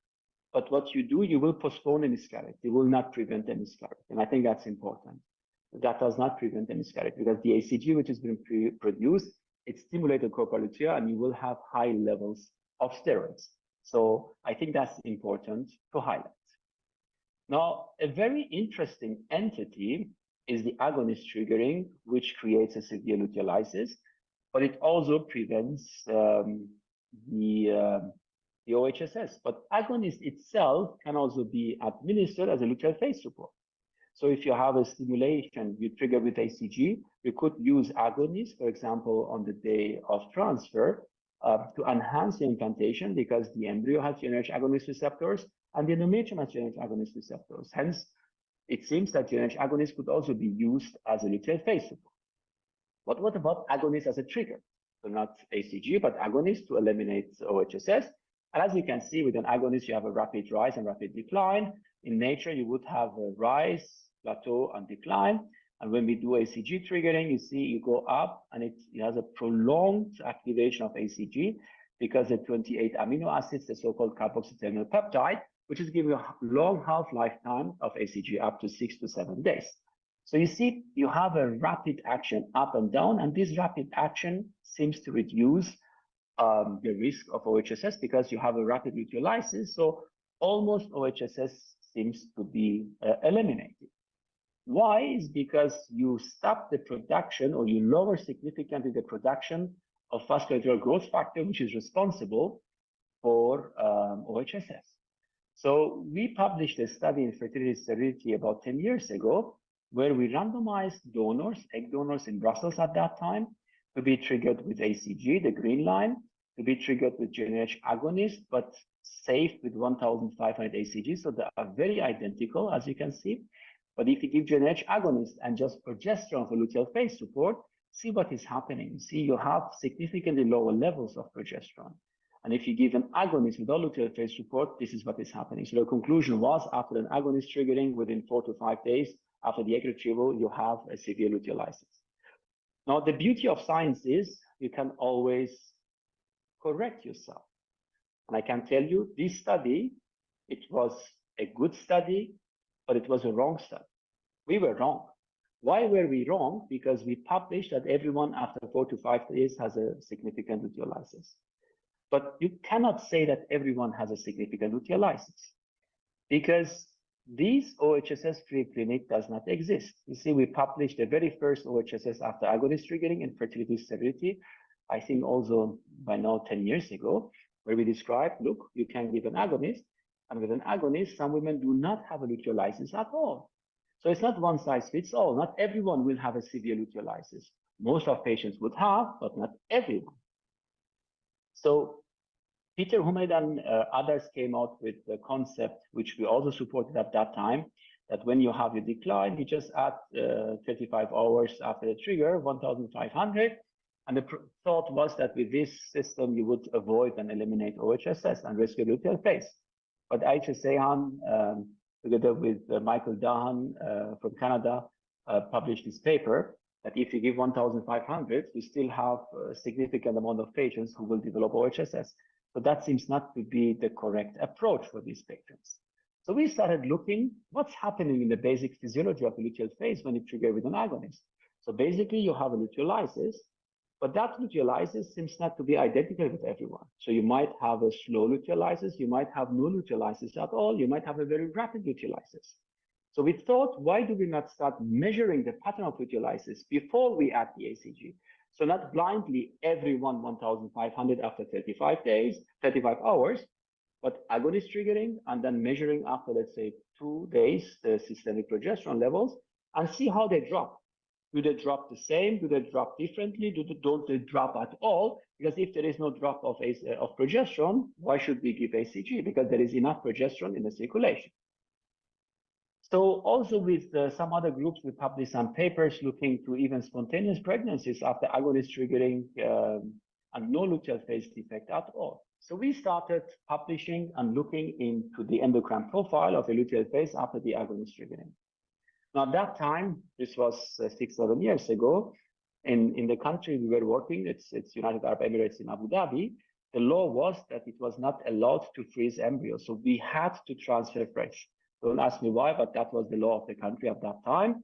but what you do, you will postpone a miscarriage. You will not prevent a miscarriage. And I think that's important. That does not prevent a miscarriage because the ACG, which has been produced, it stimulates the copalutea and you will have high levels of steroids. So I think that's important to highlight. Now, a very interesting entity is the agonist triggering, which creates a severe luteolysis, but it also prevents the OHSS. But agonist itself can also be administered as a luteal phase support. So if you have a stimulation you trigger with ACG, you could use agonist, for example, on the day of transfer to enhance the implantation because the embryo has GnRH agonist receptors and the endometrium has GnRH agonist receptors. Hence, it seems that GnRH agonist could also be used as a luteal phase support. But what about agonist as a trigger? So not ACG, but agonist to eliminate OHSS. And as you can see, with an agonist, you have a rapid rise and rapid decline. In nature, you would have a rise, plateau, and decline. And when we do ACG triggering, you see you go up and it has a prolonged activation of ACG because the 28 amino acids, the so-called carboxyterminal peptide, which is giving a long half-life time of ACG up to 6 to 7 days. So you see, you have a rapid action up and down, and this rapid action seems to reduce the risk of OHSS because you have a rapid luteolysis. So almost OHSS seems to be eliminated. Why? Is because you stop the production, or you lower significantly the production of vascular growth factor, which is responsible for OHSS. So we published a study in fertility sterility about 10 years ago, where we randomized donors, egg donors in Brussels at that time, to be triggered with ACG, the green line, to be triggered with GnRH agonist, but safe with 1,500 ACG. So they are very identical, as you can see. But if you give GnRH agonist and just progesterone for luteal phase support, see what is happening. See, you have significantly lower levels of progesterone. And if you give an agonist without luteal phase support, this is what is happening. So the conclusion was, after an agonist triggering, within 4 to 5 days after the egg retrieval, you have a severe luteolysis. Now, the beauty of science is you can always correct yourself. And I can tell you, this study, it was a good study, but it was a wrong study. We were wrong. Why were we wrong? Because we published that everyone after 4 to 5 days has a significant luteolysis. But you cannot say that everyone has a significant luteolysis, because this OHSS-free clinic does not exist. You see, we published the very first OHSS after agonist triggering in fertility sterility, I think also by now 10 years ago, where we described, look, you can give an agonist, and with an agonist, some women do not have a luteolysis at all. So it's not one size fits all. Not everyone will have a severe luteolysis. Most of patients would have, but not everyone. So Peter Humed and others came out with the concept, which we also supported at that time, that when you have a decline, you just add 35 hours after the trigger, 1,500. And the thought was that with this system, you would avoid and eliminate OHSS and rescue luteal phase. But Aisha Sehan, together with Michael Dahan from Canada, published this paper that if you give 1,500, you still have a significant amount of patients who will develop OHSS. So that seems not to be the correct approach for these patients. So we started looking what's happening in the basic physiology of the luteal phase when you trigger with an agonist. So basically you have a luteolysis, but that luteolysis seems not to be identical with everyone. So you might have a slow luteolysis, you might have no luteolysis at all, you might have a very rapid luteolysis. So we thought, why do we not start measuring the pattern of luteolysis before we add the ACG? So not blindly everyone 1,500 after 35 days, 35 hours, but agonist triggering and then measuring after, let's say, 2 days, the systemic progesterone levels, and see how they drop. Do they drop the same? Do they drop differently? Don't they drop at all? Because if there is no drop of progesterone, why should we give ACG? Because there is enough progesterone in the circulation. So also with some other groups, we published some papers looking to even spontaneous pregnancies after agonist triggering and no luteal phase defect at all. So we started publishing and looking into the endocrine profile of the luteal phase after the agonist triggering. Now, at that time, this was 6-7 years ago, in the country we were working, it's United Arab Emirates in Abu Dhabi, the law was that it was not allowed to freeze embryos. So we had to transfer fresh. Don't ask me why, but that was the law of the country at that time.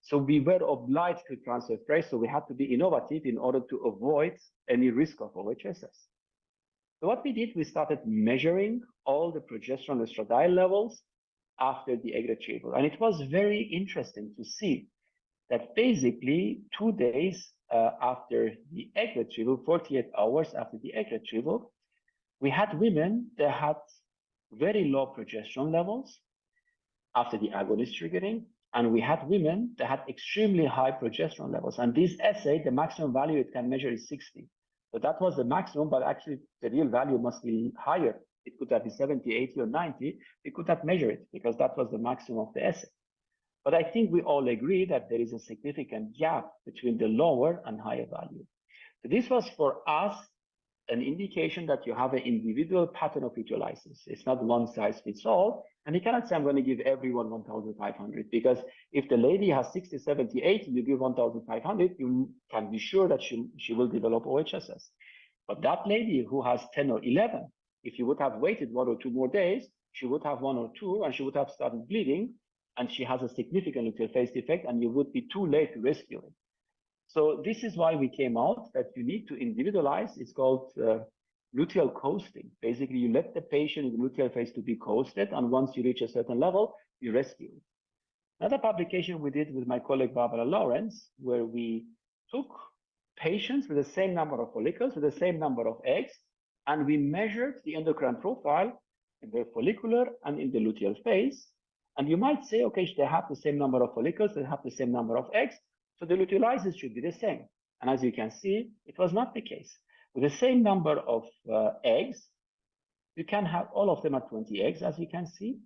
So we were obliged to transfer fresh. So we had to be innovative in order to avoid any risk of OHSS. So what we did, we started measuring all the progesterone estradiol levels after the egg retrieval. And it was very interesting to see that basically 2 days after the egg retrieval, 48 hours after the egg retrieval, we had women that had very low progesterone levels after the agonist triggering, and we had women that had extremely high progesterone levels. And this assay, the maximum value it can measure is 60. So that was the maximum, but actually the real value must be higher. It could have been 70, 80, or 90. We could not measure it because that was the maximum of the assay. But I think we all agree that there is a significant gap between the lower and higher value. So this was for us an indication that you have an individual pattern of luteolysis. It's not one size fits all. And you cannot say, I'm going to give everyone 1,500, because if the lady has 60, 70, 80, you give 1,500, you can be sure that she will develop OHSS. But that lady who has 10 or 11, if you would have waited 1 or 2 more days, she would have 1 or 2, and she would have started bleeding. and she has a significant luteal phase defect, and you would be too late to rescue it. So this is why we came out that you need to individualize. It's called luteal coasting. Basically, you let the patient in the luteal phase to be coasted, and once you reach a certain level, you rescue it. Another publication we did with my colleague Barbara Lawrence, where we took patients with the same number of follicles, with the same number of eggs, and we measured the endocrine profile in the follicular and in the luteal phase. And you might say, okay, they have the same number of follicles, they have the same number of eggs, so the luteolizes should be the same. And as you can see, it was not the case. With the same number of eggs, you can have all of them at 20 eggs, as you can see.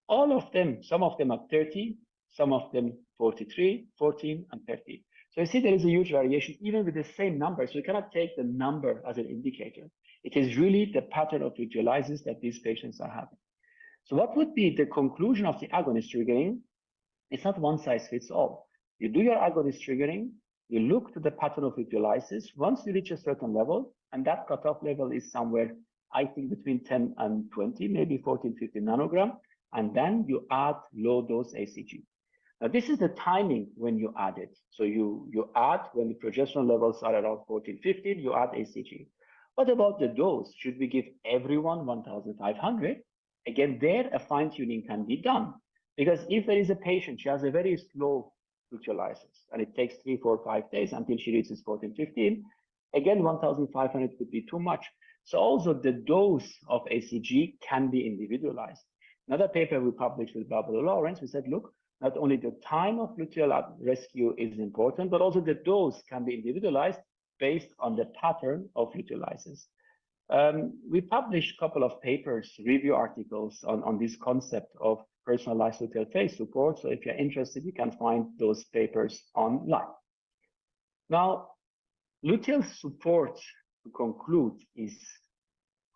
All of them, some of them at 30, some of them 43, 14, and 30. So you see there is a huge variation even with the same number. So you cannot take the number as an indicator. It is really the pattern of luteolizes that these patients are having. So what would be the conclusion of the agonist triggering? It's not one size fits all. You do your agonist triggering, you look to the pattern of luteolizes. Once you reach a certain level, and that cutoff level is somewhere, I think, between 10 and 20, maybe 14, 15 nanogram, and then you add low dose ACG. Now, this is the timing when you add it. So you add when the progesterone levels are around 14, 15, you add ACG. What about the dose? Should we give everyone 1,500? Again, there a fine tuning can be done. Because if there is a patient, she has a very slow luteolizes, and it takes 3, 4, 5 days until she reaches 14, 15, again, 1,500 could be too much. So also the dose of ACG can be individualized. Another paper we published with Barbara Lawrence, we said, look, not only the time of luteal rescue is important, but also the dose can be individualized based on the pattern of luteolizes. We published a couple of papers, review articles on this concept of personalized luteal phase support. So if you're interested, you can find those papers online. Now, luteal support, to conclude,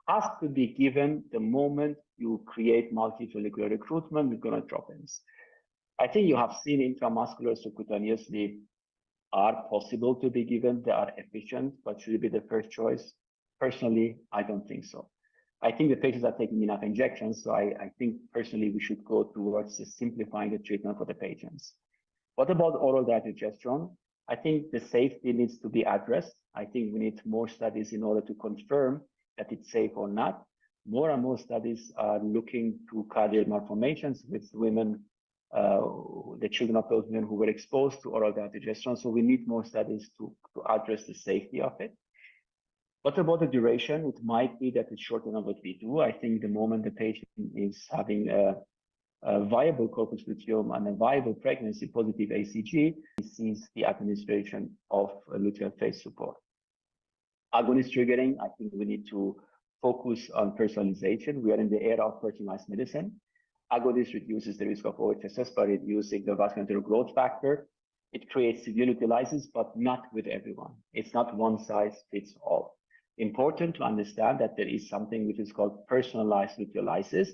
has to be given the moment you create multifollicular recruitment with gonadotropins. I think you have seen intramuscular subcutaneously are possible to be given. They are efficient, but should it be the first choice? Personally, I don't think so. I think the patients are taking enough injections, so I think personally we should go towards simplifying the treatment for the patients. What about oral dydrogesterone? I think the safety needs to be addressed. I think we need more studies in order to confirm that it's safe or not. More and more studies are looking to cardiac malformations with women, the children of those women who were exposed to oral dydrogesterone. So we need more studies to address the safety of it. What about the duration? It might be that it's shorter than what we do. I think the moment the patient is having a viable corpus luteum and a viable pregnancy positive ACG, he sees the administration of luteal phase support. Agonist triggering, I think we need to focus on personalization. We are in the era of personalized medicine. Agonist reduces the risk of OHSS by reducing the vascular growth factor. It creates severe luteolizes, but not with everyone. It's not one size fits all. Important to understand that there is something which is called personalized luteolizes.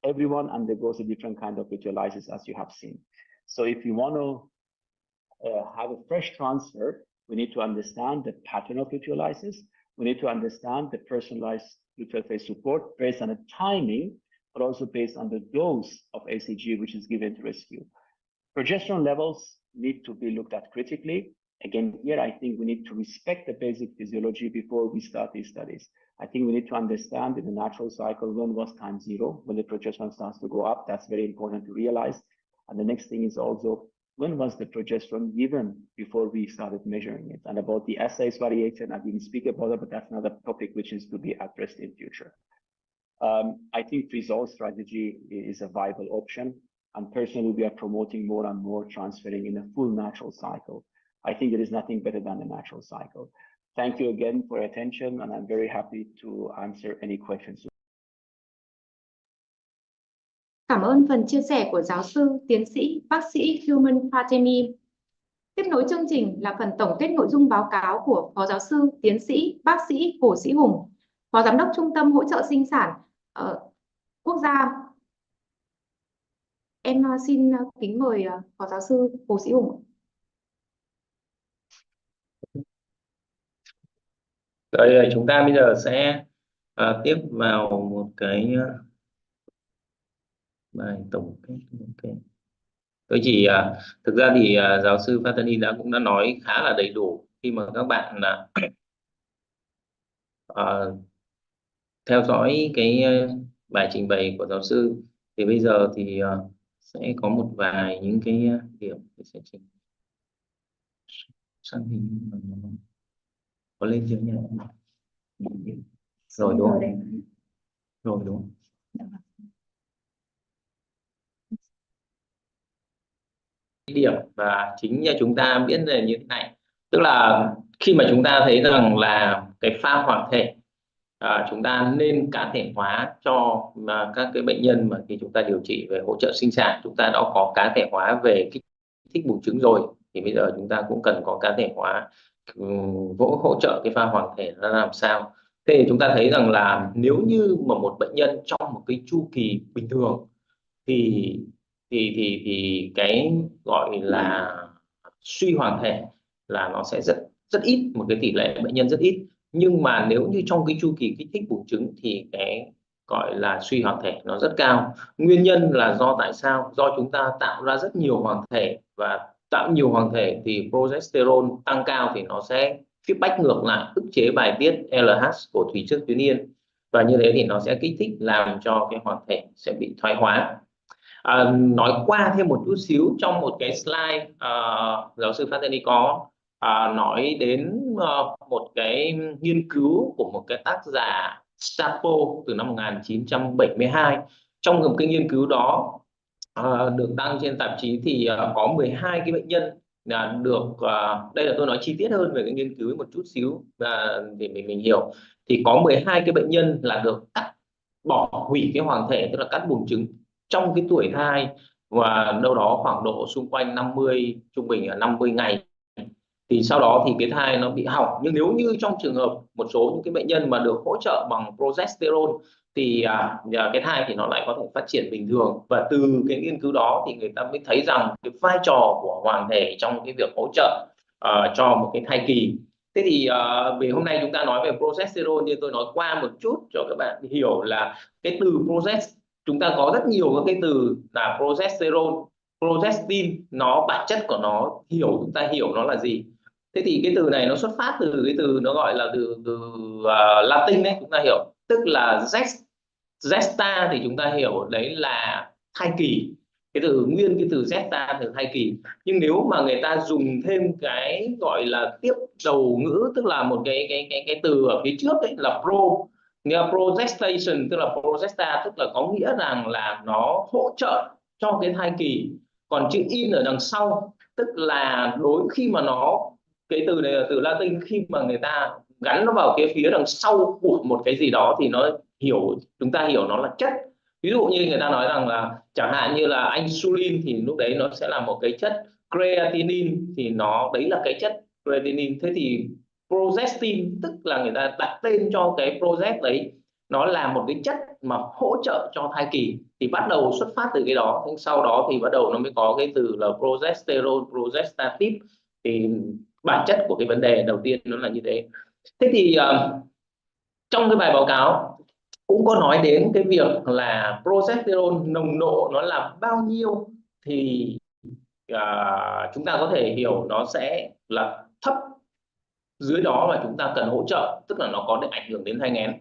Everyone undergoes a different kind of luteolizes, as you have seen. So if you want to have a fresh transfer, we need to understand the pattern of luteolizes. We need to understand the personalized luteal phase support based on the timing, but also based on the dose of ACG which is given to rescue. Progesterone levels need to be looked at critically. Again, here I think we need to respect the basic physiology before we start these studies. I think we need to understand in the natural cycle when was time zero, when the progesterone starts to go up. That's very important to realize. And the next thing is also when was the progesterone given before we started measuring it. And about the assays variation, I didn't speak about it, but that's another topic which is to be addressed in future. I think freeze-all strategy is a viable option. And personally, we are promoting more and more transferring in a full natural cycle. I think there is nothing better than the natural cycle. Thank you again for your attention, and I'm very happy to answer any questions. Cảm ơn phần chia sẻ của giáo sư, tiến sĩ, bác sĩ M.Fatemi. Tiếp nối chương trình là phần tổng kết nội dung báo cáo của Phó Giáo sư, tiến sĩ, bác sĩ Hồ Sỹ Hùng, Phó Giám đốc Trung tâm Hỗ trợ Sinh sản Quốc gia. Em xin kính mời Phó Giáo sư Hồ Sỹ Hùng. Rồi, chúng ta bây giờ sẽ tiếp vào một cái bài tổng kết. Okay. Tôi chỉ thực ra thì giáo sư Fatani cũng đã nói khá là đầy đủ khi mà các bạn theo dõi cái bài trình bày của giáo sư. Thì bây giờ thì sẽ có một vài những cái điểm tôi sẽ trình sang hình có lên chưa nhỉ? Rồi đúng không? Rồi đúng không? Điểm và chính là chúng ta biết là như thế này, tức là khi mà chúng ta thấy rằng là cái pha hoạt thể chúng ta nên cá thể hóa cho các cái bệnh nhân mà khi chúng ta điều trị về hỗ trợ sinh sản, chúng ta đã có cá thể hóa về kích thích buồng trứng rồi, thì bây giờ chúng ta cũng cần có cá thể hóa hỗ trợ cái pha hoạt thể ra làm sao. Thế thì chúng ta thấy rằng là nếu như mà một bệnh nhân trong một cái chu kỳ bình thường thì cái gọi là suy hoàn thể là nó sẽ rất ít, một cái tỷ lệ bệnh nhân rất ít. Nhưng mà nếu như trong cái chu kỳ kích thích buồng trứng thì cái gọi là suy hoàn thể nó rất cao. Nguyên nhân là do tại sao? Do chúng ta tạo ra rất nhiều hoàn thể, và tạo nhiều hoàn thể thì progesterone tăng cao thì nó sẽ feedback ngược lại, ức chế bài tiết LH của thủy chức tuyến yên, và như thế thì nó sẽ kích thích làm cho cái hoàn thể sẽ bị thoái hóa. Nói qua thêm một chút xíu, trong một cái slide giáo sư Fateni có nói đến một cái nghiên cứu của một cái tác giả Sapo từ năm 1972. Trong một cái nghiên cứu đó được đăng trên tạp chí thì có 12 cái bệnh nhân là được đây là tôi nói chi tiết hơn về cái nghiên cứu một chút xíu để mình hiểu. Thì có 12 cái bệnh nhân là được bỏ hủy cái hoàn thể, tức là cắt buồng trứng trong cái tuổi thai, và đâu đó khoảng độ xung quanh 50, trung bình là 50 ngày. Thì sau đó thì cái thai nó bị hỏng. Nhưng nếu như trong trường hợp một số những cái bệnh nhân mà được hỗ trợ bằng progesterone thì cái thai thì nó lại có thể phát triển bình thường. Và từ cái nghiên cứu đó thì người ta mới thấy rằng cái vai trò của hoàn thể trong cái việc hỗ trợ cho một cái thai kỳ. Thế thì về hôm nay chúng ta nói về progesterone, thì tôi nói qua một chút cho các bạn hiểu là cái từ chúng ta có rất nhiều các cái từ là progesterone, progestin, nó bản chất của nó chúng ta hiểu nó là gì. Thế thì cái từ này nó xuất phát từ cái từ nó gọi là từ Latin đấy, chúng ta hiểu, tức là gesta thì chúng ta hiểu đấy là thai kỳ. Cái từ nguyên cái từ gesta từ thai kỳ. Nhưng nếu mà người ta dùng thêm cái gọi là tiếp đầu ngữ, tức là một cái từ ở phía trước đấy là progestation, tức là progesta, tức là có nghĩa rằng là nó hỗ trợ cho cái thai kỳ. Còn chữ in ở đằng sau tức là khi mà cái từ này là từ Latin, khi mà người ta gắn nó vào cái phía đằng sau của một cái gì đó thì chúng ta hiểu nó là chất. Ví dụ như người ta nói rằng là chẳng hạn như là insulin thì lúc đấy nó sẽ là một cái chất, creatinine thì đấy là cái chất creatinine. Thế thì progestin tức là người ta đặt tên cho cái progest đấy, nó là một cái chất mà hỗ trợ cho thai kỳ, thì bắt đầu xuất phát từ cái đó. Nhưng sau đó thì bắt đầu nó mới có cái từ là progesterone, progestative. Thì bản chất của cái vấn đề đầu tiên nó là như thế. Thế thì trong cái bài báo cáo cũng có nói đến cái việc là progesterone nồng độ nó là bao nhiêu thì chúng ta có thể hiểu nó sẽ là thấp, dưới đó mà chúng ta cần hỗ trợ, tức là nó có thể ảnh hưởng đến thai nghén.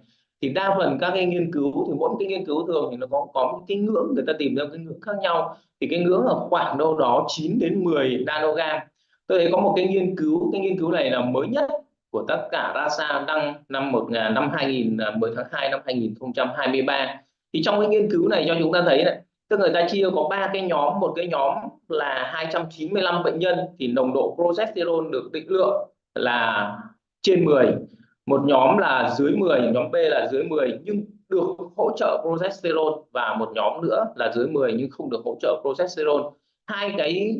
Thì đa phần các cái nghiên cứu thì mỗi cái nghiên cứu thường thì nó có một cái ngưỡng, người ta tìm ra cái ngưỡng khác nhau. Thì cái ngưỡng ở khoảng đâu đó 9 đến 10 nanogam. Tôi thấy có một cái nghiên cứu này là mới nhất của tác giả HASAR đăng năm 10 tháng 2 năm 2023. Thì trong cái nghiên cứu này cho chúng ta thấy này, tức người ta chia có 3 cái nhóm. Một cái nhóm là 295 bệnh nhân thì nồng độ progesterone được định lượng là trên 10, một nhóm là dưới 10, nhóm B là dưới 10 nhưng được hỗ trợ progesterone, và một nhóm nữa là dưới 10 nhưng không được hỗ trợ progesterone. Hai cái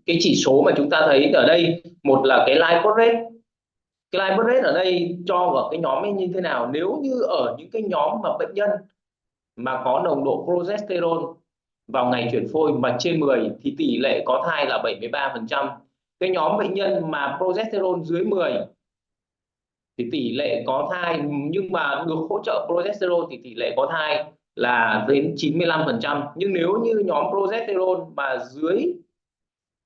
chỉ số mà chúng ta thấy ở đây, một là cái live rate. Cái live rate ở đây cho ở cái nhóm ấy như thế nào? Nếu như ở những cái nhóm mà bệnh nhân mà có nồng độ progesterone vào ngày chuyển phôi mà trên 10 thì tỷ lệ có thai là 73%. Cái nhóm bệnh nhân mà progesterone dưới 10 thì tỷ lệ có thai, nhưng mà được hỗ trợ progesterone thì tỷ lệ có thai là đến 95%. Nhưng nếu như nhóm progesterone mà dưới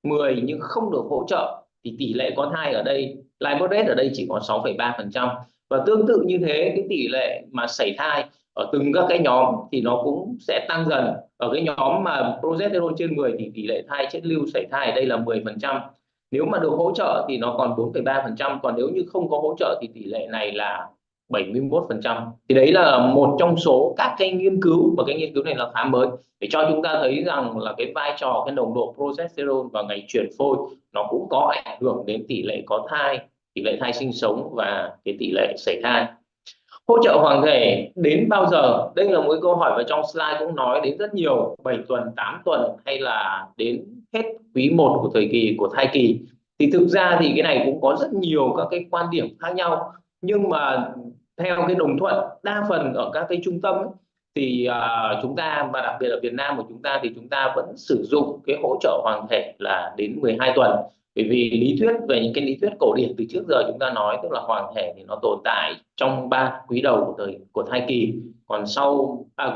10 nhưng không được hỗ trợ thì tỷ lệ có thai ở đây, live birth ở đây chỉ có 6,3%. Và tương tự như thế, cái tỷ lệ mà sảy thai ở từng các cái nhóm thì nó cũng sẽ tăng dần. Ở cái nhóm mà progesterone trên 10 thì tỷ lệ thai chết lưu sảy thai ở đây là 10%. Nếu mà được hỗ trợ thì nó còn 4,3%, còn nếu như không có hỗ trợ thì tỷ lệ này là 71%. Thì đấy là một trong số các cái nghiên cứu, và cái nghiên cứu này là khá mới, để cho chúng ta thấy rằng là cái vai trò, cái nồng độ progesterone vào ngày chuyển phôi nó cũng có ảnh hưởng đến tỷ lệ có thai, tỷ lệ thai sinh sống và cái tỷ lệ sảy thai. Hỗ trợ hoàng thể đến bao giờ? Đây là một câu hỏi và trong slide cũng nói đến rất nhiều, 7 tuần, 8 tuần hay là đến hết quý 1 của thời kỳ của thai kỳ. Thì thực ra thì cái này cũng có rất nhiều các cái quan điểm khác nhau, nhưng mà theo cái đồng thuận đa phần ở các cái trung tâm ấy, thì chúng ta, và đặc biệt ở Việt Nam của chúng ta, thì chúng ta vẫn sử dụng cái hỗ trợ hoàng thể là đến 12 tuần. Bởi vì lý thuyết, về những cái lý thuyết cổ điển từ trước giờ chúng ta nói, tức là hoàng thể thì nó tồn tại trong 3 quý đầu của thai kỳ, còn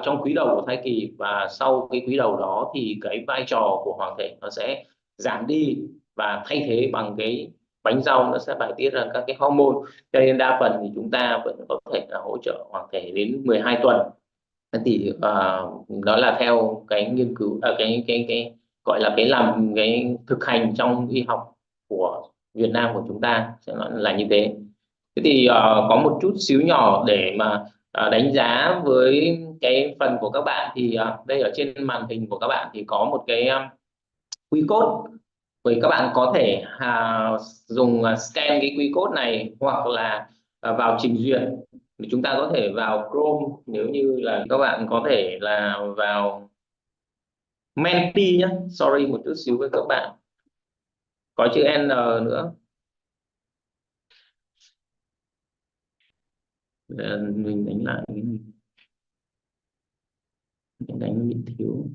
trong quý đầu của thai kỳ, và sau cái quý đầu đó thì cái vai trò của hoàng thể nó sẽ giảm đi và thay thế bằng cái bánh rau, nó sẽ bài tiết ra các cái hormone. Cho nên đa phần thì chúng ta vẫn có thể là hỗ trợ hoàng thể đến 12 tuần. Thì đó là theo cái nghiên cứu, cái gọi là cái thực hành trong y học của Việt Nam của chúng ta sẽ là như thế. Thế thì có một chút xíu nhỏ để mà đánh giá với cái phần của các bạn, thì đây ở trên màn hình của các bạn thì có một cái quy code, với các bạn có thể dùng scan cái quy code này, hoặc là vào trình duyệt thì chúng ta có thể vào Chrome, nếu như là các bạn có thể là vào Menti nhé, sorry một chút xíu với các bạn, có chữ N nữa. Mình đánh lại cái gì? Mình đánh bị thiếu.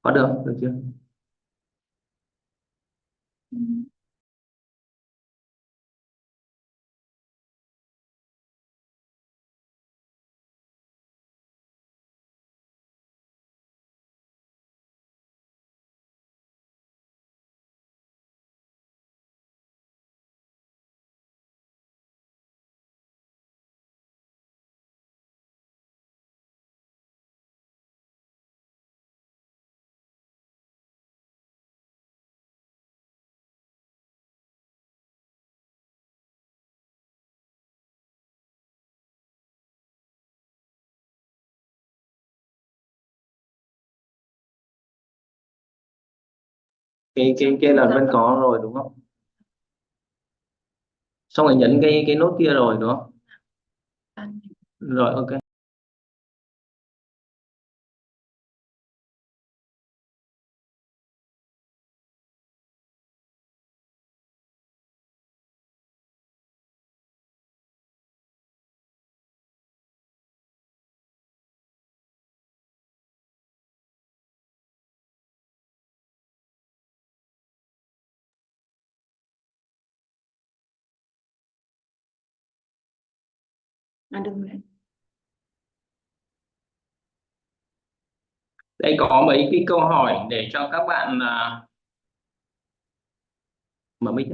Có được chưa? Cái là vẫn có rồi đúng không? Xong rồi nhấn cái nốt kia rồi đúng không? Rồi, ok. Được rồi. Đây có mấy cái câu hỏi để cho các bạn mở mic.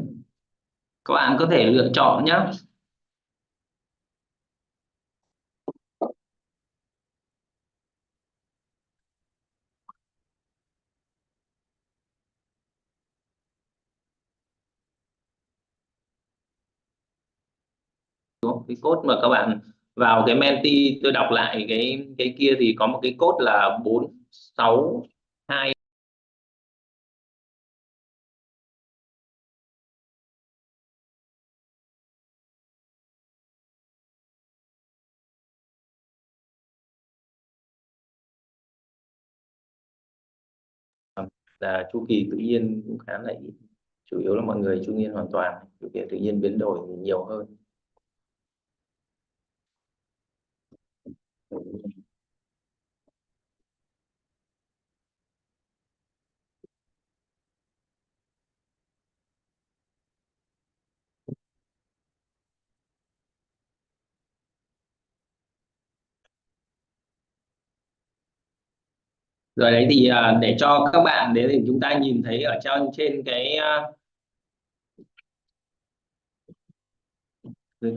Các bạn có thể lựa chọn nhé. Cái code mà các bạn vào cái Menti, tôi đọc lại cái kia thì có một cái code là 462. Là chu kỳ tự nhiên cũng khá là ít, chủ yếu là mọi người chu kỳ hoàn toàn, chu kỳ tự nhiên biến đổi nhiều hơn. Rồi đấy thì để cho các bạn đấy thì chúng ta nhìn thấy ở trên cái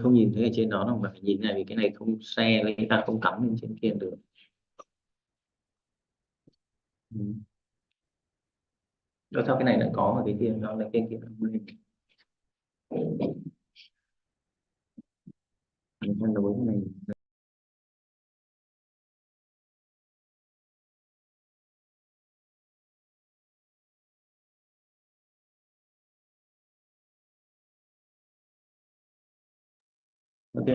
không nhìn thấy ở trên đó mà phải nhìn này vì cái này không share lấy ta không cắm lên trên kia được. Đó sao cái này lại có mà cái kia nó lại cái kia không lên. Mình nối cái này. Ok,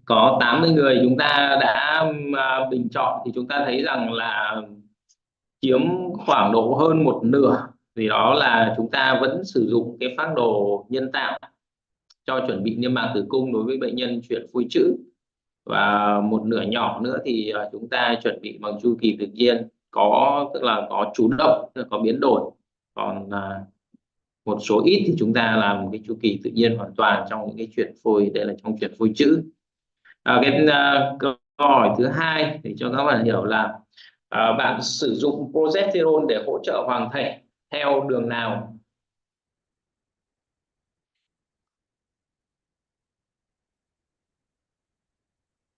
có 80 người chúng ta đã bình chọn thì chúng ta thấy rằng là chiếm khoảng độ hơn một nửa, vì đó là chúng ta vẫn sử dụng cái phác đồ nhân tạo cho chuẩn bị niêm mạc tử cung đối với bệnh nhân chuyển phôi trữ, và một nửa nhỏ nữa thì chúng ta chuẩn bị bằng chu kỳ tự nhiên, tức là có chủ động, tức là có biến đổi, còn một số ít thì chúng ta làm cái chu kỳ tự nhiên hoàn toàn trong những cái chuyển phôi, đây là trong chuyển phôi trữ. Câu hỏi thứ hai để cho các bạn hiểu là bạn sử dụng progesterone để hỗ trợ hoàng thể theo đường nào?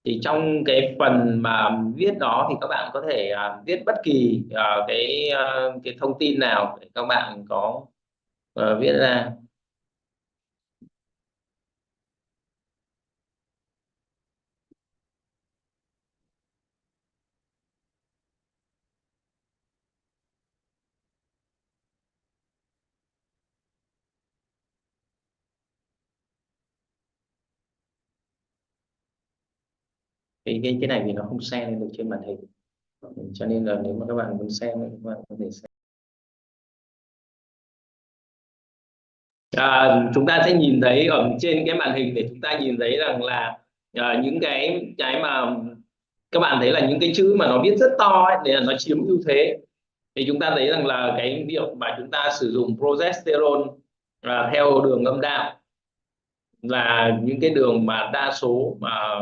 Thì trong cái phần mà viết đó thì các bạn có thể viết bất kỳ cái thông tin nào để các bạn có viết ra. Cái này thì nó không share lên được trên màn hình, cho nên là nếu mà các bạn muốn xem thì các bạn có thể xem. Chúng ta sẽ nhìn thấy ở trên cái màn hình để chúng ta nhìn thấy rằng là những cái mà các bạn thấy là những cái chữ mà nó viết rất to ấy, để nó chiếm ưu thế, thì chúng ta thấy rằng là cái việc mà chúng ta sử dụng progesterone theo đường âm đạo là những cái đường mà đa số mà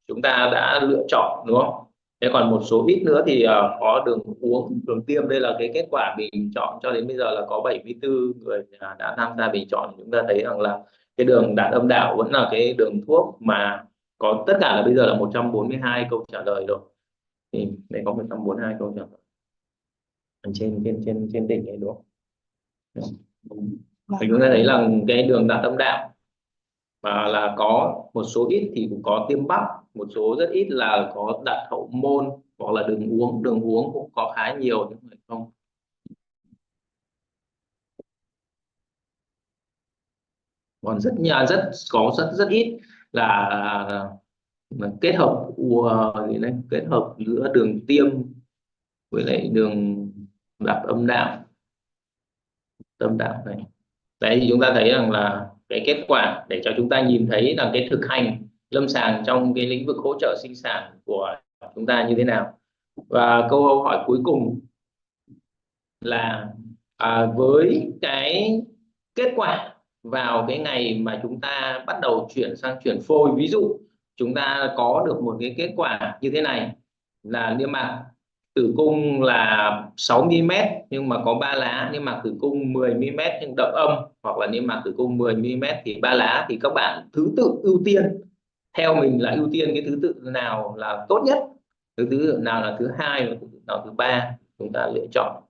chúng ta đã lựa chọn, đúng không? Thế còn một số ít nữa thì có đường uống, đường tiêm. Đây là cái kết quả bình chọn cho đến bây giờ là có 74 người đã tham gia bình chọn. Chúng ta thấy rằng là cái đường đạn âm đạo vẫn là cái đường thuốc mà có tất cả là bây giờ là 142 câu trả lời rồi. Thì đây có 142 câu trả lời trên đỉnh này, đúng không? Thì chúng ta thấy là cái đường đạn âm đạo mà là có một số ít thì cũng có tiêm bắp, một số rất ít là có đặt hậu môn hoặc là đường uống cũng có khá nhiều nhưng mà không. Còn rất ít là kết hợp kết hợp giữa đường tiêm với lại đường đặt âm đạo này. Đấy thì chúng ta thấy rằng là cái kết quả để cho chúng ta nhìn thấy là cái thực hành lâm sàng trong cái lĩnh vực hỗ trợ sinh sản của chúng ta như thế nào. Và câu hỏi cuối cùng là với cái kết quả vào cái ngày mà chúng ta bắt đầu chuyển sang chuyển phôi, ví dụ chúng ta có được một cái kết quả như thế này là niêm mạc tử cung là 6 mm nhưng mà có 3 lá, niêm mạc tử cung 10 mm nhưng đậm âm, hoặc là niêm mạc tử cung 10 mm thì 3 lá, thì các bạn thứ tự ưu tiên, theo mình là ưu tiên cái thứ tự nào là tốt nhất, thứ tự nào là thứ hai và thứ tự nào thứ ba, chúng ta lựa chọn.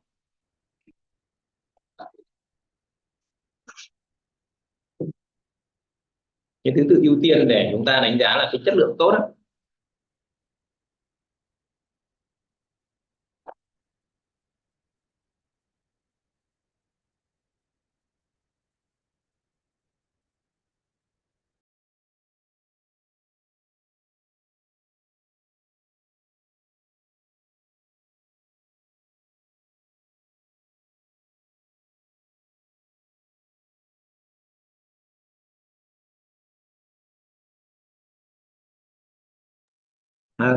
Cái thứ tự ưu tiên để chúng ta đánh giá là cái chất lượng tốt đó.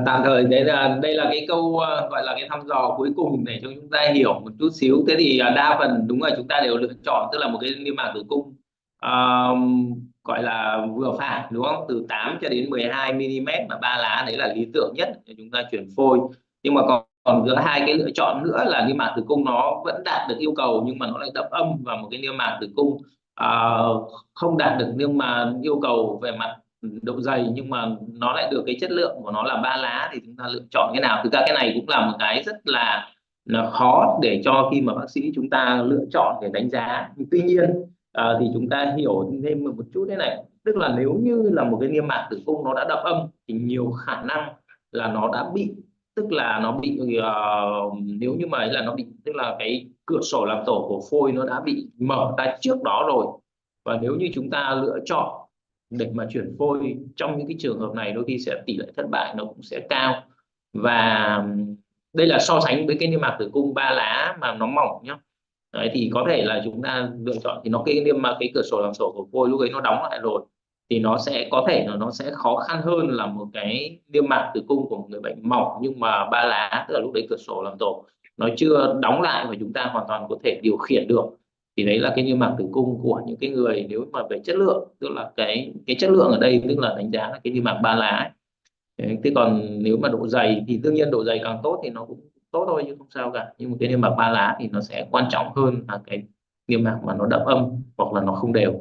Tạm thời đây là cái câu gọi là cái thăm dò cuối cùng để cho chúng ta hiểu một chút xíu. Thế thì đa phần đúng là chúng ta đều lựa chọn, tức là một cái niêm mạc tử cung gọi là vừa phải, đúng không? Từ 8 cho đến 12 mm và 3 lá đấy là lý tưởng nhất để chúng ta chuyển phôi. Nhưng mà còn giữa hai cái lựa chọn nữa là niêm mạc tử cung nó vẫn đạt được yêu cầu nhưng mà nó lại đậm âm, và một cái niêm mạc tử cung không đạt được nhưng mà yêu cầu về mặt độ dày nhưng mà nó lại được cái chất lượng của nó là 3 lá, thì chúng ta lựa chọn cái nào? Thực ra cái này cũng là một cái rất là khó để cho khi mà bác sĩ chúng ta lựa chọn để đánh giá. Tuy nhiên thì chúng ta hiểu thêm một chút thế này, tức là nếu như là một cái niêm mạc tử cung nó đã đậm âm thì nhiều khả năng là nó đã bị, tức là nó bị nếu như mà là nó bị, tức là cái cửa sổ làm tổ của phôi nó đã bị mở ra trước đó rồi, và nếu như chúng ta lựa chọn để mà chuyển phôi trong những cái trường hợp này, đôi khi sẽ tỷ lệ thất bại nó cũng sẽ cao. Và đây là so sánh với cái niêm mạc tử cung 3 lá mà nó mỏng nhá. Đấy, thì có thể là chúng ta lựa chọn thì nó cái niêm mạc, cái cửa sổ làm tổ của phôi lúc ấy nó đóng lại rồi thì nó sẽ có thể là nó sẽ khó khăn hơn là một cái niêm mạc tử cung của một người bệnh mỏng nhưng mà 3 lá, tức là lúc đấy cửa sổ làm tổ nó chưa đóng lại và chúng ta hoàn toàn có thể điều khiển được. Thì đấy là cái niêm mạc tử cung của những cái người nếu mà về chất lượng, tức là cái chất lượng ở đây tức là đánh giá là cái niêm mạc 3 lá ấy. Đấy, thế còn nếu mà độ dày thì đương nhiên độ dày càng tốt thì nó cũng tốt thôi chứ không sao cả, nhưng mà cái niêm mạc 3 lá thì nó sẽ quan trọng hơn là cái niêm mạc mà nó đậm âm hoặc là nó không đều.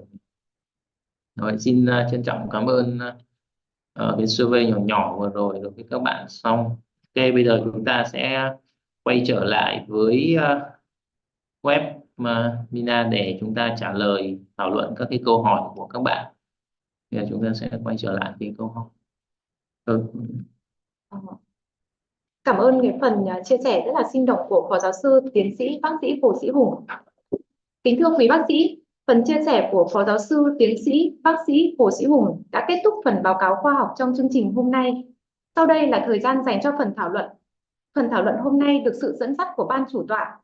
Rồi, xin trân trọng cảm ơn cái survey nhỏ nhỏ vừa rồi đối với các bạn xong. Ok, bây giờ chúng ta sẽ quay trở lại với web Mina để chúng ta trả lời thảo luận các cái câu hỏi của các bạn. Bây giờ chúng ta sẽ quay trở lại cái câu hỏi. Cảm ơn cái phần chia sẻ rất là sinh động của Phó Giáo sư Tiến sĩ Bác sĩ Hồ Sỹ Hùng. Kính thưa quý bác sĩ, phần chia sẻ của Phó Giáo sư Tiến sĩ Bác sĩ Hồ Sỹ Hùng đã kết thúc phần báo cáo khoa học trong chương trình hôm nay. Sau đây là thời gian dành cho phần thảo luận. Phần thảo luận hôm nay được sự dẫn dắt của ban chủ tọa.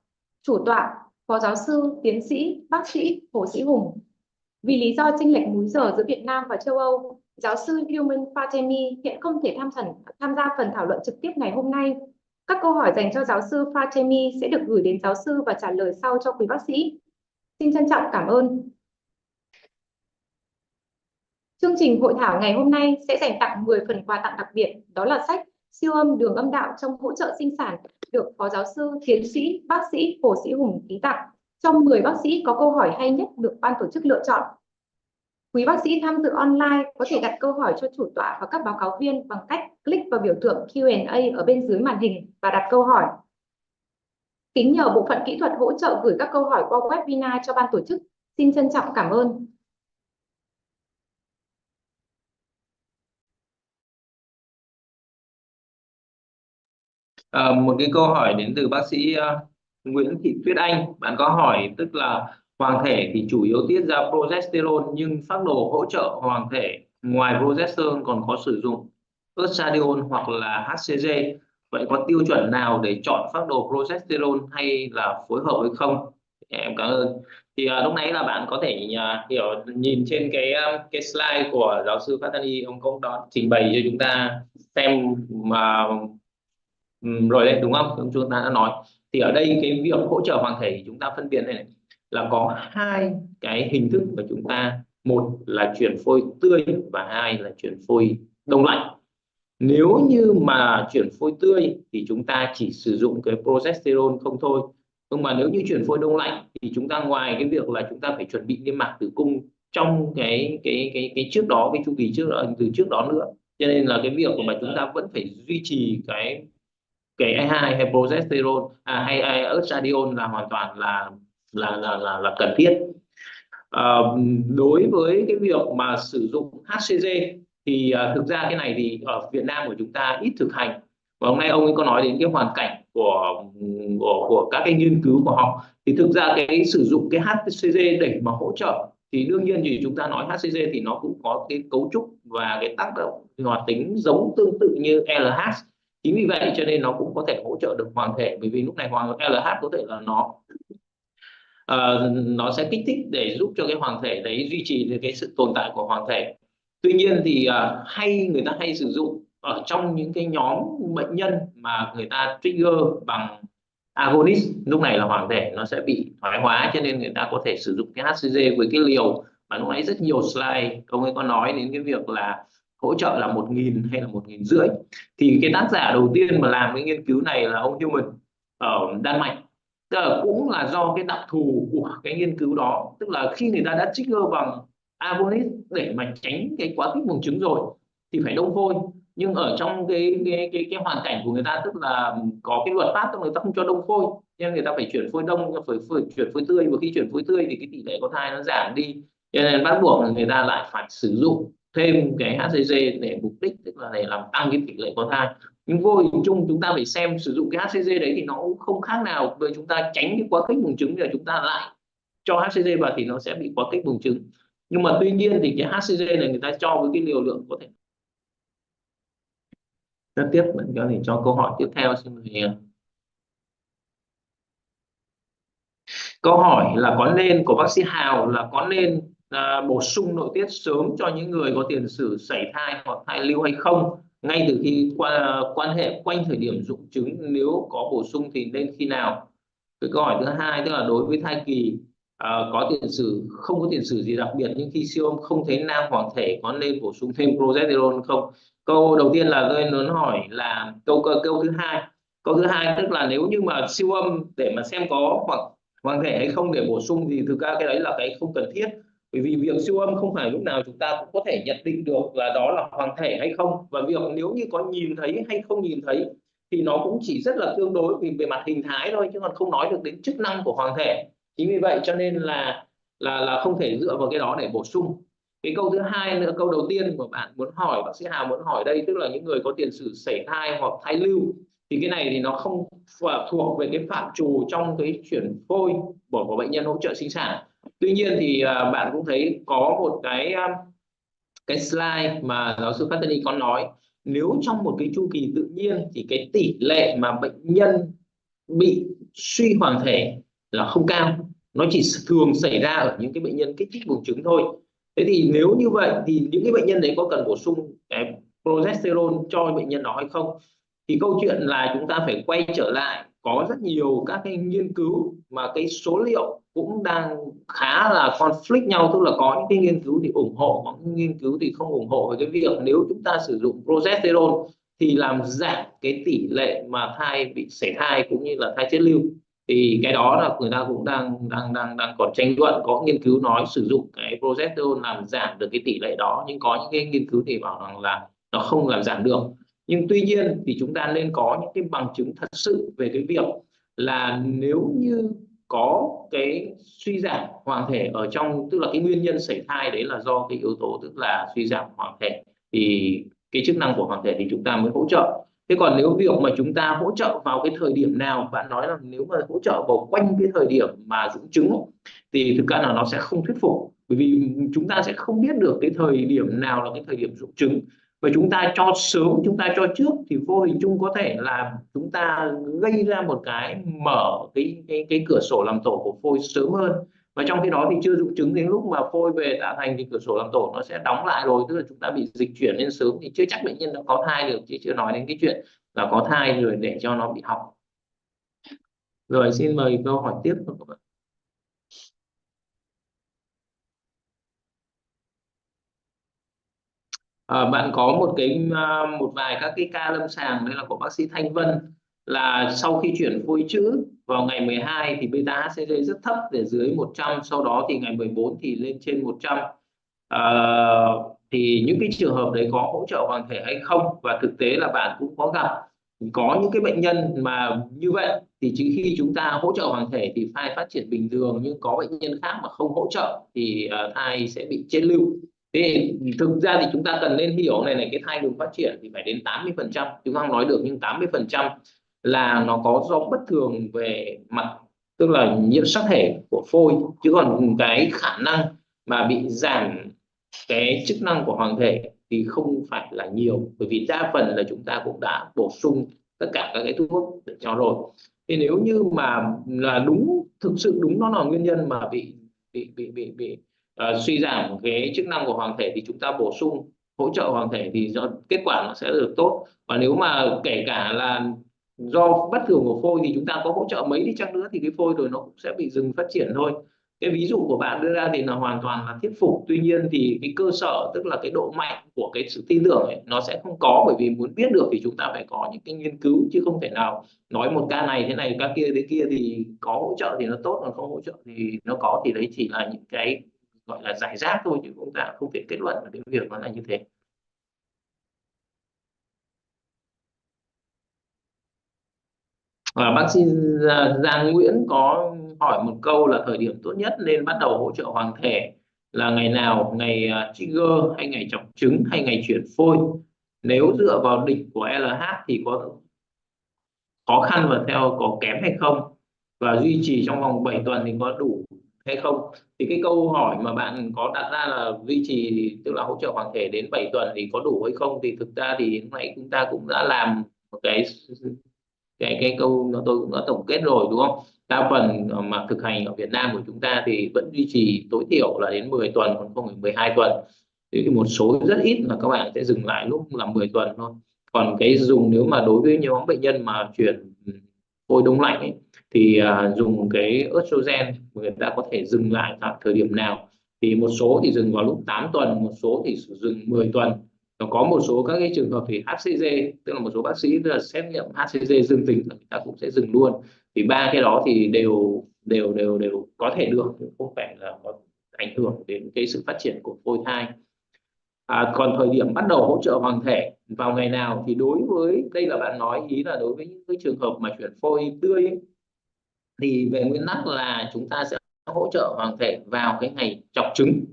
Chủ tọa, Phó Giáo sư Tiến sĩ Bác sĩ Hồ Sỹ Hùng. Vì lý do chênh lệch múi giờ giữa Việt Nam và châu Âu, Giáo sư M.Fatemi hiện không thể tham gia phần thảo luận trực tiếp ngày hôm nay. Các câu hỏi dành cho Giáo sư Fatemi sẽ được gửi đến giáo sư và trả lời sau cho quý bác sĩ. Xin trân trọng cảm ơn. Chương trình hội thảo ngày hôm nay sẽ dành tặng 10 phần quà tặng đặc biệt, đó là sách Siêu âm đường âm đạo trong hỗ trợ sinh sản được Phó Giáo sư Tiến sĩ Bác sĩ Hồ Sỹ Hùng ký tặng. Trong 10 bác sĩ có câu hỏi hay nhất được ban tổ chức lựa chọn. Quý bác sĩ tham dự online có thể đặt câu hỏi cho chủ tọa và các báo cáo viên bằng cách click vào biểu tượng Q&A ở bên dưới màn hình và đặt câu hỏi. Kính nhờ bộ phận kỹ thuật hỗ trợ gửi các câu hỏi qua webinar cho ban tổ chức. Xin trân trọng cảm ơn. Một cái câu hỏi đến từ bác sĩ Nguyễn Thị Tuyết Anh. Bạn có hỏi tức là hoàng thể thì chủ yếu tiết ra progesterone nhưng phác đồ hỗ trợ hoàng thể ngoài progesterone còn có sử dụng estradiol hoặc là HCG. Vậy có tiêu chuẩn nào để chọn phác đồ progesterone hay là phối hợp hay không? Em cảm ơn. Thì lúc nãy là bạn có thể hiểu nhìn trên cái slide của giáo sư Fatani, ông cũng đã trình bày cho chúng ta xem mà rồi đấy, đúng không? Chúng ta đã nói. Thì ở đây cái việc hỗ trợ hoàng thể thì chúng ta phân biệt này là có hai cái hình thức của chúng ta, một là chuyển phôi tươi và hai là chuyển phôi đông lạnh. Nếu như mà chuyển phôi tươi thì chúng ta chỉ sử dụng cái progesterone không thôi. Nhưng mà nếu như chuyển phôi đông lạnh thì chúng ta ngoài cái việc là chúng ta phải chuẩn bị niêm mạc tử cung trong cái trước đó, cái chu kỳ từ trước đó nữa. Cho nên là cái việc mà chúng ta vẫn phải duy trì cái E2 hay progesterone hay estradiol là hoàn toàn là cần thiết. Đối với cái việc mà sử dụng HCG thì thực ra cái này thì ở Việt Nam của chúng ta ít thực hành, và hôm nay ông ấy có nói đến cái hoàn cảnh của các cái nghiên cứu của họ. Thì thực ra cái sử dụng cái HCG để mà hỗ trợ thì đương nhiên thì chúng ta nói HCG thì nó cũng có cái cấu trúc và cái tác động hoạt tính giống tương tự như LH. Chính vì vậy cho nên nó cũng có thể hỗ trợ được hoàng thể, bởi vì lúc này LH có thể là nó sẽ kích thích để giúp cho cái hoàng thể đấy duy trì được cái sự tồn tại của hoàng thể. Tuy nhiên thì người ta hay sử dụng ở trong những cái nhóm bệnh nhân mà người ta trigger bằng agonist, lúc này là hoàng thể nó sẽ bị thoái hóa, cho nên người ta có thể sử dụng cái HCG với cái liều mà lúc nãy rất nhiều slide ông ấy có nói đến cái việc là hỗ trợ là 1.000 hay là 1.500. Thì cái tác giả đầu tiên mà làm cái nghiên cứu này là ông Human ở Đan Mạch. Tức là cũng là do cái đặc thù của cái nghiên cứu đó, tức là khi người ta đã trigger bằng agonist để mà tránh cái quá kích buồng trứng rồi thì phải đông phôi, nhưng ở trong cái hoàn cảnh của người ta, tức là có cái luật pháp tức là người ta không cho đông phôi, nên người ta phải chuyển phôi đông, phải chuyển phôi tươi, và khi chuyển phôi tươi thì cái tỷ lệ có thai nó giảm đi, cho nên bắt buộc là người ta lại phải sử dụng thêm cái HCG để mục đích tức là để làm tăng cái tỷ lệ có thai. Nhưng vô hình chung chúng ta phải xem sử dụng cái HCG đấy thì nó cũng không khác nào với chúng ta tránh cái quá kích buồng trứng, là chúng ta lại cho HCG vào thì nó sẽ bị quá kích buồng trứng. Nhưng mà tuy nhiên thì cái HCG này người ta cho với cái liều lượng có thể. Tiếp mình có thể cho câu hỏi tiếp theo. Xin mời. Câu hỏi là có nên của bác sĩ Hào là có nên bổ sung nội tiết sớm cho những người có tiền sử sảy thai hoặc thai lưu hay không, ngay từ khi quan hệ quanh thời điểm rụng trứng, nếu có bổ sung thì nên khi nào? Cái câu hỏi thứ hai tức là đối với thai kỳ có tiền sử không có tiền sử gì đặc biệt nhưng khi siêu âm không thấy nang hoàng thể, có nên bổ sung thêm progesterone không? Câu đầu tiên là tôi muốn hỏi là câu thứ hai. Câu thứ hai tức là nếu như mà siêu âm để mà xem có hoàng thể hay không để bổ sung thì thực ra cái đấy là cái không cần thiết, bởi vì việc siêu âm không phải lúc nào chúng ta cũng có thể nhận định được là đó là hoàng thể hay không, và việc nếu như có nhìn thấy hay không nhìn thấy thì nó cũng chỉ rất là tương đối về mặt hình thái thôi, chứ còn không nói được đến chức năng của hoàng thể. Chính vì vậy cho nên là không thể dựa vào cái đó để bổ sung. Cái câu thứ hai nữa, câu đầu tiên của bạn muốn hỏi, bác sĩ Hà muốn hỏi đây, tức là những người có tiền sử sảy thai hoặc thai lưu, thì cái này thì nó không thuộc về cái phạm trù trong cái chuyển phôi của bệnh nhân hỗ trợ sinh sản. Tuy nhiên thì bạn cũng thấy có một cái slide mà giáo sư Fatemi có nói, nếu trong một cái chu kỳ tự nhiên thì cái tỷ lệ mà bệnh nhân bị suy hoàng thể là không cao, nó chỉ thường xảy ra ở những cái bệnh nhân kích thích buồng trứng thôi. Thế thì nếu như vậy thì những cái bệnh nhân đấy có cần bổ sung cái progesterone cho bệnh nhân đó hay không? Thì câu chuyện là chúng ta phải quay trở lại, có rất nhiều các cái nghiên cứu mà cái số liệu cũng đang khá là conflict nhau, tức là có những cái nghiên cứu thì ủng hộ, có những nghiên cứu thì không ủng hộ về cái việc nếu chúng ta sử dụng progesterone thì làm giảm cái tỷ lệ mà thai bị sảy thai cũng như là thai chết lưu. Thì cái đó là người ta cũng đang còn tranh luận, có nghiên cứu nói sử dụng cái progesterone làm giảm được cái tỷ lệ đó, nhưng có những cái nghiên cứu thì bảo rằng là nó không làm giảm được. Nhưng tuy nhiên thì chúng ta nên có những cái bằng chứng thật sự về cái việc là nếu như có cái suy giảm hoàng thể ở trong, tức là cái nguyên nhân sảy thai đấy là do cái yếu tố tức là suy giảm hoàng thể, thì cái chức năng của hoàng thể thì chúng ta mới hỗ trợ. Thế còn nếu việc mà chúng ta hỗ trợ vào cái thời điểm nào, bạn nói là nếu mà hỗ trợ vào quanh cái thời điểm mà rụng trứng thì thực ra là nó sẽ không thuyết phục, bởi vì chúng ta sẽ không biết được cái thời điểm nào là cái thời điểm rụng trứng, và chúng ta cho sớm, chúng ta cho trước thì vô hình chung có thể là chúng ta gây ra một cái mở cái cửa sổ làm tổ của phôi sớm hơn, và trong khi đó thì chưa rụng trứng, đến lúc mà phôi về tạo thành thì cửa sổ làm tổ nó sẽ đóng lại rồi, tức là chúng ta bị dịch chuyển lên sớm thì chưa chắc bệnh nhân đã có thai được, chứ chưa nói đến cái chuyện là có thai rồi để cho nó bị hỏng. Rồi xin mời câu hỏi tiếp của các bạn. Bạn có một vài các cái ca lâm sàng, đây là của bác sĩ Thanh Vân, là sau khi chuyển phôi trữ vào ngày 12 thì beta HCG rất thấp, để dưới 100, sau đó thì ngày 14 thì lên trên 100. Thì những cái trường hợp đấy có hỗ trợ hoàng thể hay không? Và thực tế là bạn cũng có gặp có những cái bệnh nhân mà như vậy, thì chỉ khi chúng ta hỗ trợ hoàng thể thì thai phát triển bình thường, nhưng có bệnh nhân khác mà không hỗ trợ thì thai sẽ bị chết lưu. Thế thực ra thì chúng ta cần nên hiểu này, cái thai đường phát triển thì phải đến 80%, chúng ta không nói được, nhưng 80% là nó có do bất thường về mặt tức là nhiễm sắc thể của phôi, chứ còn cái khả năng mà bị giảm cái chức năng của hoàng thể thì không phải là nhiều, bởi vì đa phần là chúng ta cũng đã bổ sung tất cả các cái thuốc để cho rồi. Thì nếu như mà là đúng, thực sự đúng nó là nguyên nhân mà bị suy giảm cái chức năng của hoàng thể thì chúng ta bổ sung hỗ trợ hoàng thể thì kết quả nó sẽ được tốt. Và nếu mà kể cả là do bất thường của phôi thì chúng ta có hỗ trợ mấy đi chăng nữa thì cái phôi rồi nó cũng sẽ bị dừng phát triển thôi. cái ví dụ của bạn đưa ra thì là hoàn toàn là thuyết phục. Tuy nhiên thì cái cơ sở, tức là cái độ mạnh của cái sự tin tưởng ấy, nó sẽ không có, bởi vì muốn biết được thì chúng ta phải có những cái nghiên cứu, chứ không thể nào nói một ca này thế này, ca kia thế kia thì có hỗ trợ thì nó tốt, còn không hỗ trợ thì nó có, thì đấy chỉ là những cái gọi là giải rác thôi, chứ chúng ta không thể kết luận là cái việc nó là như thế. Bác sĩ Giang Nguyễn có hỏi một câu là thời điểm tốt nhất nên bắt đầu hỗ trợ hoàng thể là ngày nào, ngày trigger hay ngày chọc trứng hay ngày chuyển phôi? Nếu dựa vào định của LH thì có khó khăn và theo có kém hay không, và duy trì trong vòng 7 tuần thì có đủ hay không? Thì cái câu hỏi mà bạn có đặt ra là duy trì, tức là hỗ trợ hoàng thể đến 7 tuần thì có đủ hay không, thì thực ra thì lúc nãy chúng ta cũng đã làm một cái câu nó tôi cũng đã tổng kết rồi, đúng không? Đa phần mà thực hành ở Việt Nam của chúng ta thì vẫn duy trì tối thiểu là đến 10 tuần, còn không phải 12 tuần. Thì một số rất ít là các bạn sẽ dừng lại lúc là 10 tuần thôi. Còn cái dùng, nếu mà đối với nhóm bệnh nhân mà chuyển phôi đông lạnh ấy, thì dùng cái estrogen người ta có thể dừng lại tại thời điểm nào? Thì một số thì dừng vào lúc 8 tuần, một số thì dừng 10 tuần. Có một số các cái trường hợp thì HCG, tức là một số bác sĩ tức là xét nghiệm HCG dương tính người ta cũng sẽ dừng luôn. Thì ba cái đó thì đều có thể được, không phải là có ảnh hưởng đến cái sự phát triển của phôi thai. Còn thời điểm bắt đầu hỗ trợ hoàng thể vào ngày nào thì đối với đây là bạn nói ý là đối với những cái trường hợp mà chuyển phôi tươi ấy, thì về nguyên tắc là chúng ta sẽ hỗ trợ hoàng thể vào cái ngày chọc trứng.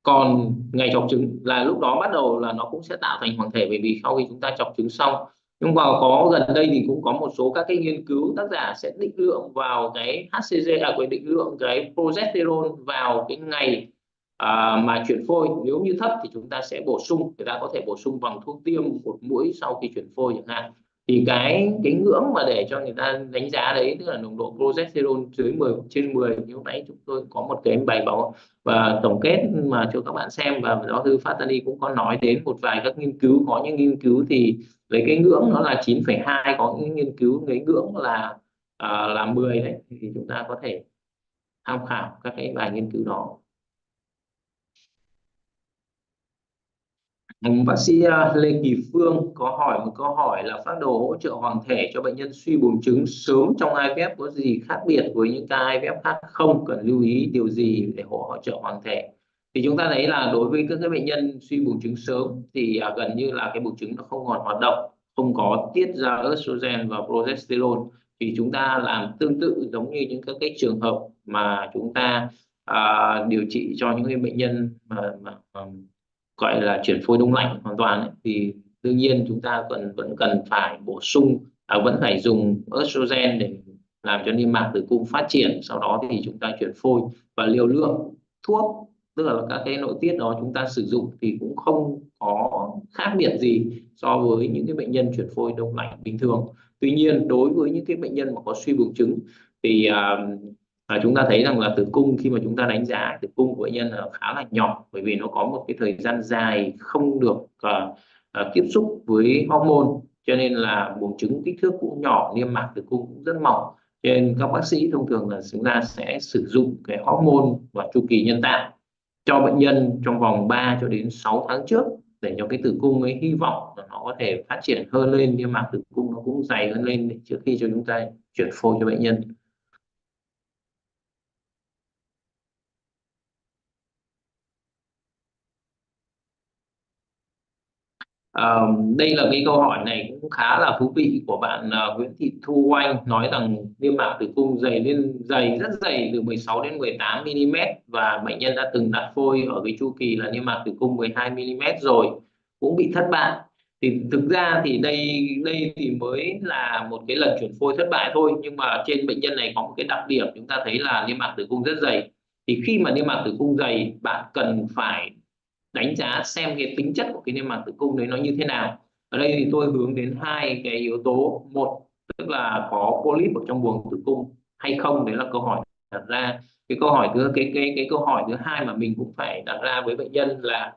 Còn ngày chọc trứng là lúc đó bắt đầu là nó cũng sẽ tạo thành hoàng thể, bởi vì sau khi chúng ta chọc trứng xong. Nhưng mà có gần đây thì cũng có một số các cái nghiên cứu tác giả sẽ định lượng vào cái HCG, định lượng cái progesterone vào cái ngày mà chuyển phôi. Nếu như thấp thì chúng ta sẽ bổ sung, người ta có thể bổ sung bằng thuốc tiêm một mũi sau khi chuyển phôi chẳng hạn. Thì cái ngưỡng mà để cho người ta đánh giá đấy, tức là nồng độ progesterone dưới 10/10, như lúc nãy chúng tôi có một cái bài báo và tổng kết mà cho các bạn xem, và giáo sư Fatani cũng có nói đến một vài các nghiên cứu. Có những nghiên cứu thì lấy cái ngưỡng nó là 9,2, có những nghiên cứu lấy ngưỡng là 10 đấy, thì chúng ta có thể tham khảo các cái bài nghiên cứu đó. Bác sĩ Lê Kỳ Phương có hỏi một câu hỏi là phác đồ hỗ trợ hoàng thể cho bệnh nhân suy buồng trứng sớm trong IVF có gì khác biệt với những ca IVF khác không? Cần lưu ý điều gì để hỗ trợ hoàng thể? Thì chúng ta thấy là đối với các cái bệnh nhân suy buồng trứng sớm thì gần như là cái buồng trứng nó không còn hoạt động, không có tiết ra estrogen và progesterone. Thì chúng ta làm tương tự giống như những các cái trường hợp mà chúng ta điều trị cho những cái bệnh nhân mà gọi là chuyển phôi đông lạnh hoàn toàn ấy, thì đương nhiên chúng ta vẫn cần phải bổ sung, vẫn phải dùng estrogen để làm cho niêm mạc tử cung phát triển, sau đó thì chúng ta chuyển phôi. Và liều lượng thuốc, tức là các cái nội tiết đó chúng ta sử dụng thì cũng không có khác biệt gì so với những cái bệnh nhân chuyển phôi đông lạnh bình thường. Tuy nhiên đối với những cái bệnh nhân mà có suy buồng trứng thì chúng ta thấy rằng là tử cung, khi mà chúng ta đánh giá tử cung của bệnh nhân là khá là nhỏ, bởi vì nó có một cái thời gian dài không được tiếp xúc với hormone, cho nên là buồng trứng kích thước cũng nhỏ, niêm mạc tử cung cũng rất mỏng. Cho nên các bác sĩ thông thường là chúng ta sẽ sử dụng cái hormone và chu kỳ nhân tạo cho bệnh nhân trong vòng 3 cho đến 6 tháng trước, để cho cái tử cung ấy hy vọng là nó có thể phát triển hơn lên, niêm mạc tử cung nó cũng dày hơn lên trước khi cho chúng ta chuyển phôi cho bệnh nhân. Đây là cái câu hỏi này cũng khá là thú vị của bạn Nguyễn Thị Thu Oanh, nói rằng niêm mạc tử cung dày rất dày từ 16 đến 18 mm và bệnh nhân đã từng đặt phôi ở cái chu kỳ là niêm mạc tử cung 12 mm rồi, cũng bị thất bại. Thì thực ra thì đây thì mới là một cái lần chuyển phôi thất bại thôi, nhưng mà trên bệnh nhân này có một cái đặc điểm chúng ta thấy là niêm mạc tử cung rất dày. Thì khi mà niêm mạc tử cung dày, bạn cần phải đánh giá xem cái tính chất của cái niêm mạc tử cung đấy nó như thế nào. Ở đây thì tôi hướng đến hai cái yếu tố. Một, tức là có polyp ở trong buồng tử cung hay không, đấy là câu hỏi đặt ra. Cái câu hỏi câu hỏi thứ hai mà mình cũng phải đặt ra với bệnh nhân là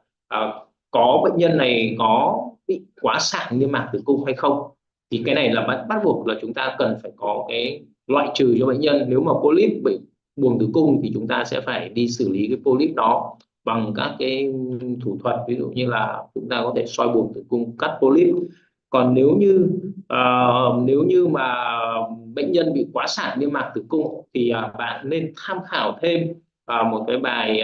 có bệnh nhân này có bị quá sạn niêm mạc tử cung hay không. Thì cái này là bắt buộc là chúng ta cần phải có cái loại trừ cho bệnh nhân. Nếu mà polyp buồng tử cung thì chúng ta sẽ phải đi xử lý cái polyp đó bằng các cái thủ thuật, ví dụ như là chúng ta có thể soi buồng tử cung cắt polyp. Còn nếu như mà bệnh nhân bị quá sản niêm mạc tử cung thì bạn nên tham khảo thêm một cái bài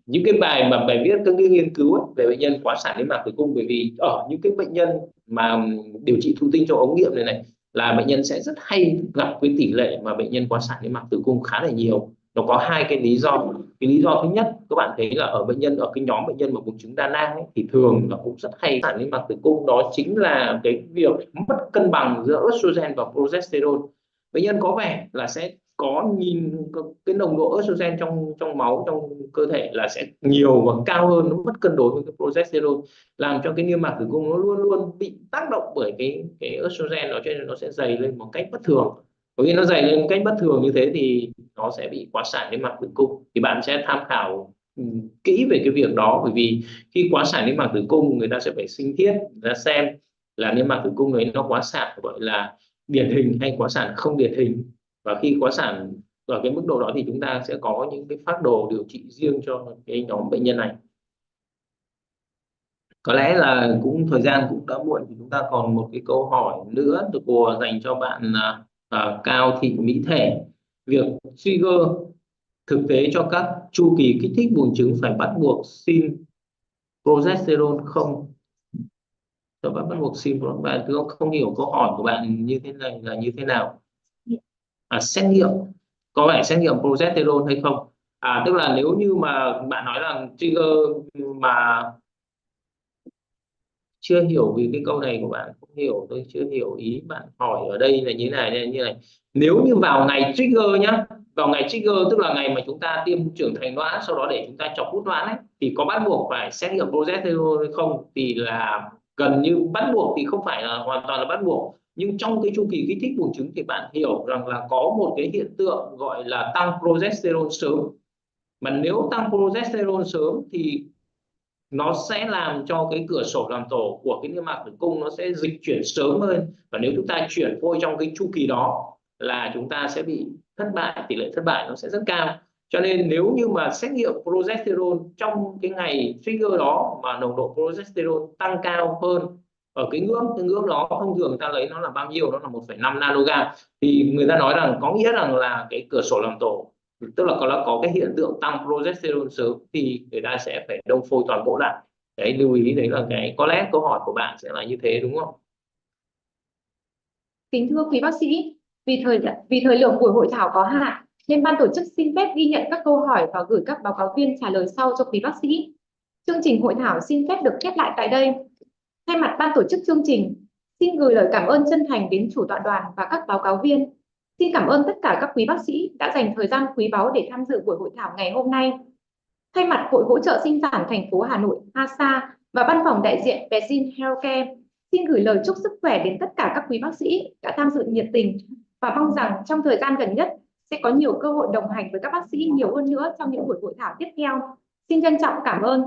những cái bài mà bài viết các cái nghiên cứu ấy, về bệnh nhân quá sản niêm mạc tử cung, bởi vì ở những cái bệnh nhân mà điều trị thụ tinh trong ống nghiệm này là bệnh nhân sẽ rất hay gặp cái tỷ lệ mà bệnh nhân quá sản niêm mạc tử cung khá là nhiều. Nó có hai cái lý do. Cái lý do thứ nhất, các bạn thấy là ở cái nhóm bệnh nhân mà buồng trứng đa nang ấy, thì thường là cũng rất hay sản niêm mạc tử cung, đó chính là cái việc mất cân bằng giữa estrogen và progesterone. Bệnh nhân có vẻ là sẽ có nhìn cái nồng độ estrogen trong máu, trong cơ thể là sẽ nhiều và cao hơn, nó mất cân đối với cái progesterone, làm cho cái niêm mạc tử cung nó luôn luôn bị tác động bởi cái estrogen đó, cho nên nó sẽ dày lên một cách bất thường. Bởi vì nó dày lên một cách bất thường như thế thì nó sẽ bị quá sản niêm mạc tử cung. Thì bạn sẽ tham khảo kỹ về cái việc đó, bởi vì khi quá sản niêm mạc tử cung người ta sẽ phải sinh thiết, người ta xem là niêm mạc tử cung ấy nó quá sản gọi là điển hình hay quá sản không điển hình, và khi quá sản ở cái mức độ đó thì chúng ta sẽ có những cái phác đồ điều trị riêng cho cái nhóm bệnh nhân này. Có lẽ là thời gian cũng đã muộn, thì chúng ta còn một cái câu hỏi nữa được dành cho bạn Cao Thị Mỹ Thể. Việc trigger thực tế cho các chu kỳ kích thích buồng trứng phải bắt buộc sinh progesterone không? Bạn bắt buộc sinh progesterone, tôi không hiểu câu hỏi của bạn như thế này là như thế nào. Xét nghiệm, có phải xét nghiệm progesterone hay không? Tức là nếu như mà bạn nói là trigger mà chưa hiểu vì cái câu này của bạn, không hiểu, tôi chưa hiểu ý bạn hỏi ở đây là như này. Nếu như vào ngày trigger nhá, vào ngày trigger tức là ngày mà chúng ta tiêm trưởng thành noãn, sau đó để chúng ta chọc hút noãn ấy, thì có bắt buộc phải xét nghiệm progesterone hay không? Thì là gần như bắt buộc thì không phải là hoàn toàn là bắt buộc, nhưng trong cái chu kỳ kích thích buồng trứng thì bạn hiểu rằng là có một cái hiện tượng gọi là tăng progesterone sớm. Mà nếu tăng progesterone sớm thì nó sẽ làm cho cái cửa sổ làm tổ của cái niêm mạc tử cung nó sẽ dịch chuyển sớm hơn, và nếu chúng ta chuyển phôi trong cái chu kỳ đó là chúng ta sẽ bị thất bại, tỷ lệ thất bại nó sẽ rất cao. Cho nên nếu như mà xét nghiệm progesterone trong cái ngày trigger đó mà nồng độ progesterone tăng cao hơn ở cái ngưỡng đó, thông thường người ta lấy nó là bao nhiêu, nó là 1,5 nanogam, thì người ta nói rằng có nghĩa rằng là cái cửa sổ làm tổ, tức là có cái hiện tượng tăng progesterone sớm, thì người ta sẽ phải đông phôi toàn bộ lại. Đấy, lưu ý đấy là cái có lẽ câu hỏi của bạn sẽ là như thế, đúng không? Kính thưa quý bác sĩ, vì thời lượng buổi hội thảo có hạn nên ban tổ chức xin phép ghi nhận các câu hỏi và gửi các báo cáo viên trả lời sau cho quý bác sĩ. Chương trình hội thảo xin phép được khép lại tại đây. Thay mặt ban tổ chức chương trình, xin gửi lời cảm ơn chân thành đến chủ tọa đoàn và các báo cáo viên. Xin cảm ơn tất cả các quý bác sĩ đã dành thời gian quý báu để tham dự buổi hội thảo ngày hôm nay. Thay mặt Hội Hỗ trợ Sinh sản thành phố Hà Nội HASAR và văn phòng đại diện Besins Healthcare, xin gửi lời chúc sức khỏe đến tất cả các quý bác sĩ đã tham dự nhiệt tình và mong rằng trong thời gian gần nhất sẽ có nhiều cơ hội đồng hành với các bác sĩ nhiều hơn nữa trong những buổi hội thảo tiếp theo. Xin trân trọng cảm ơn.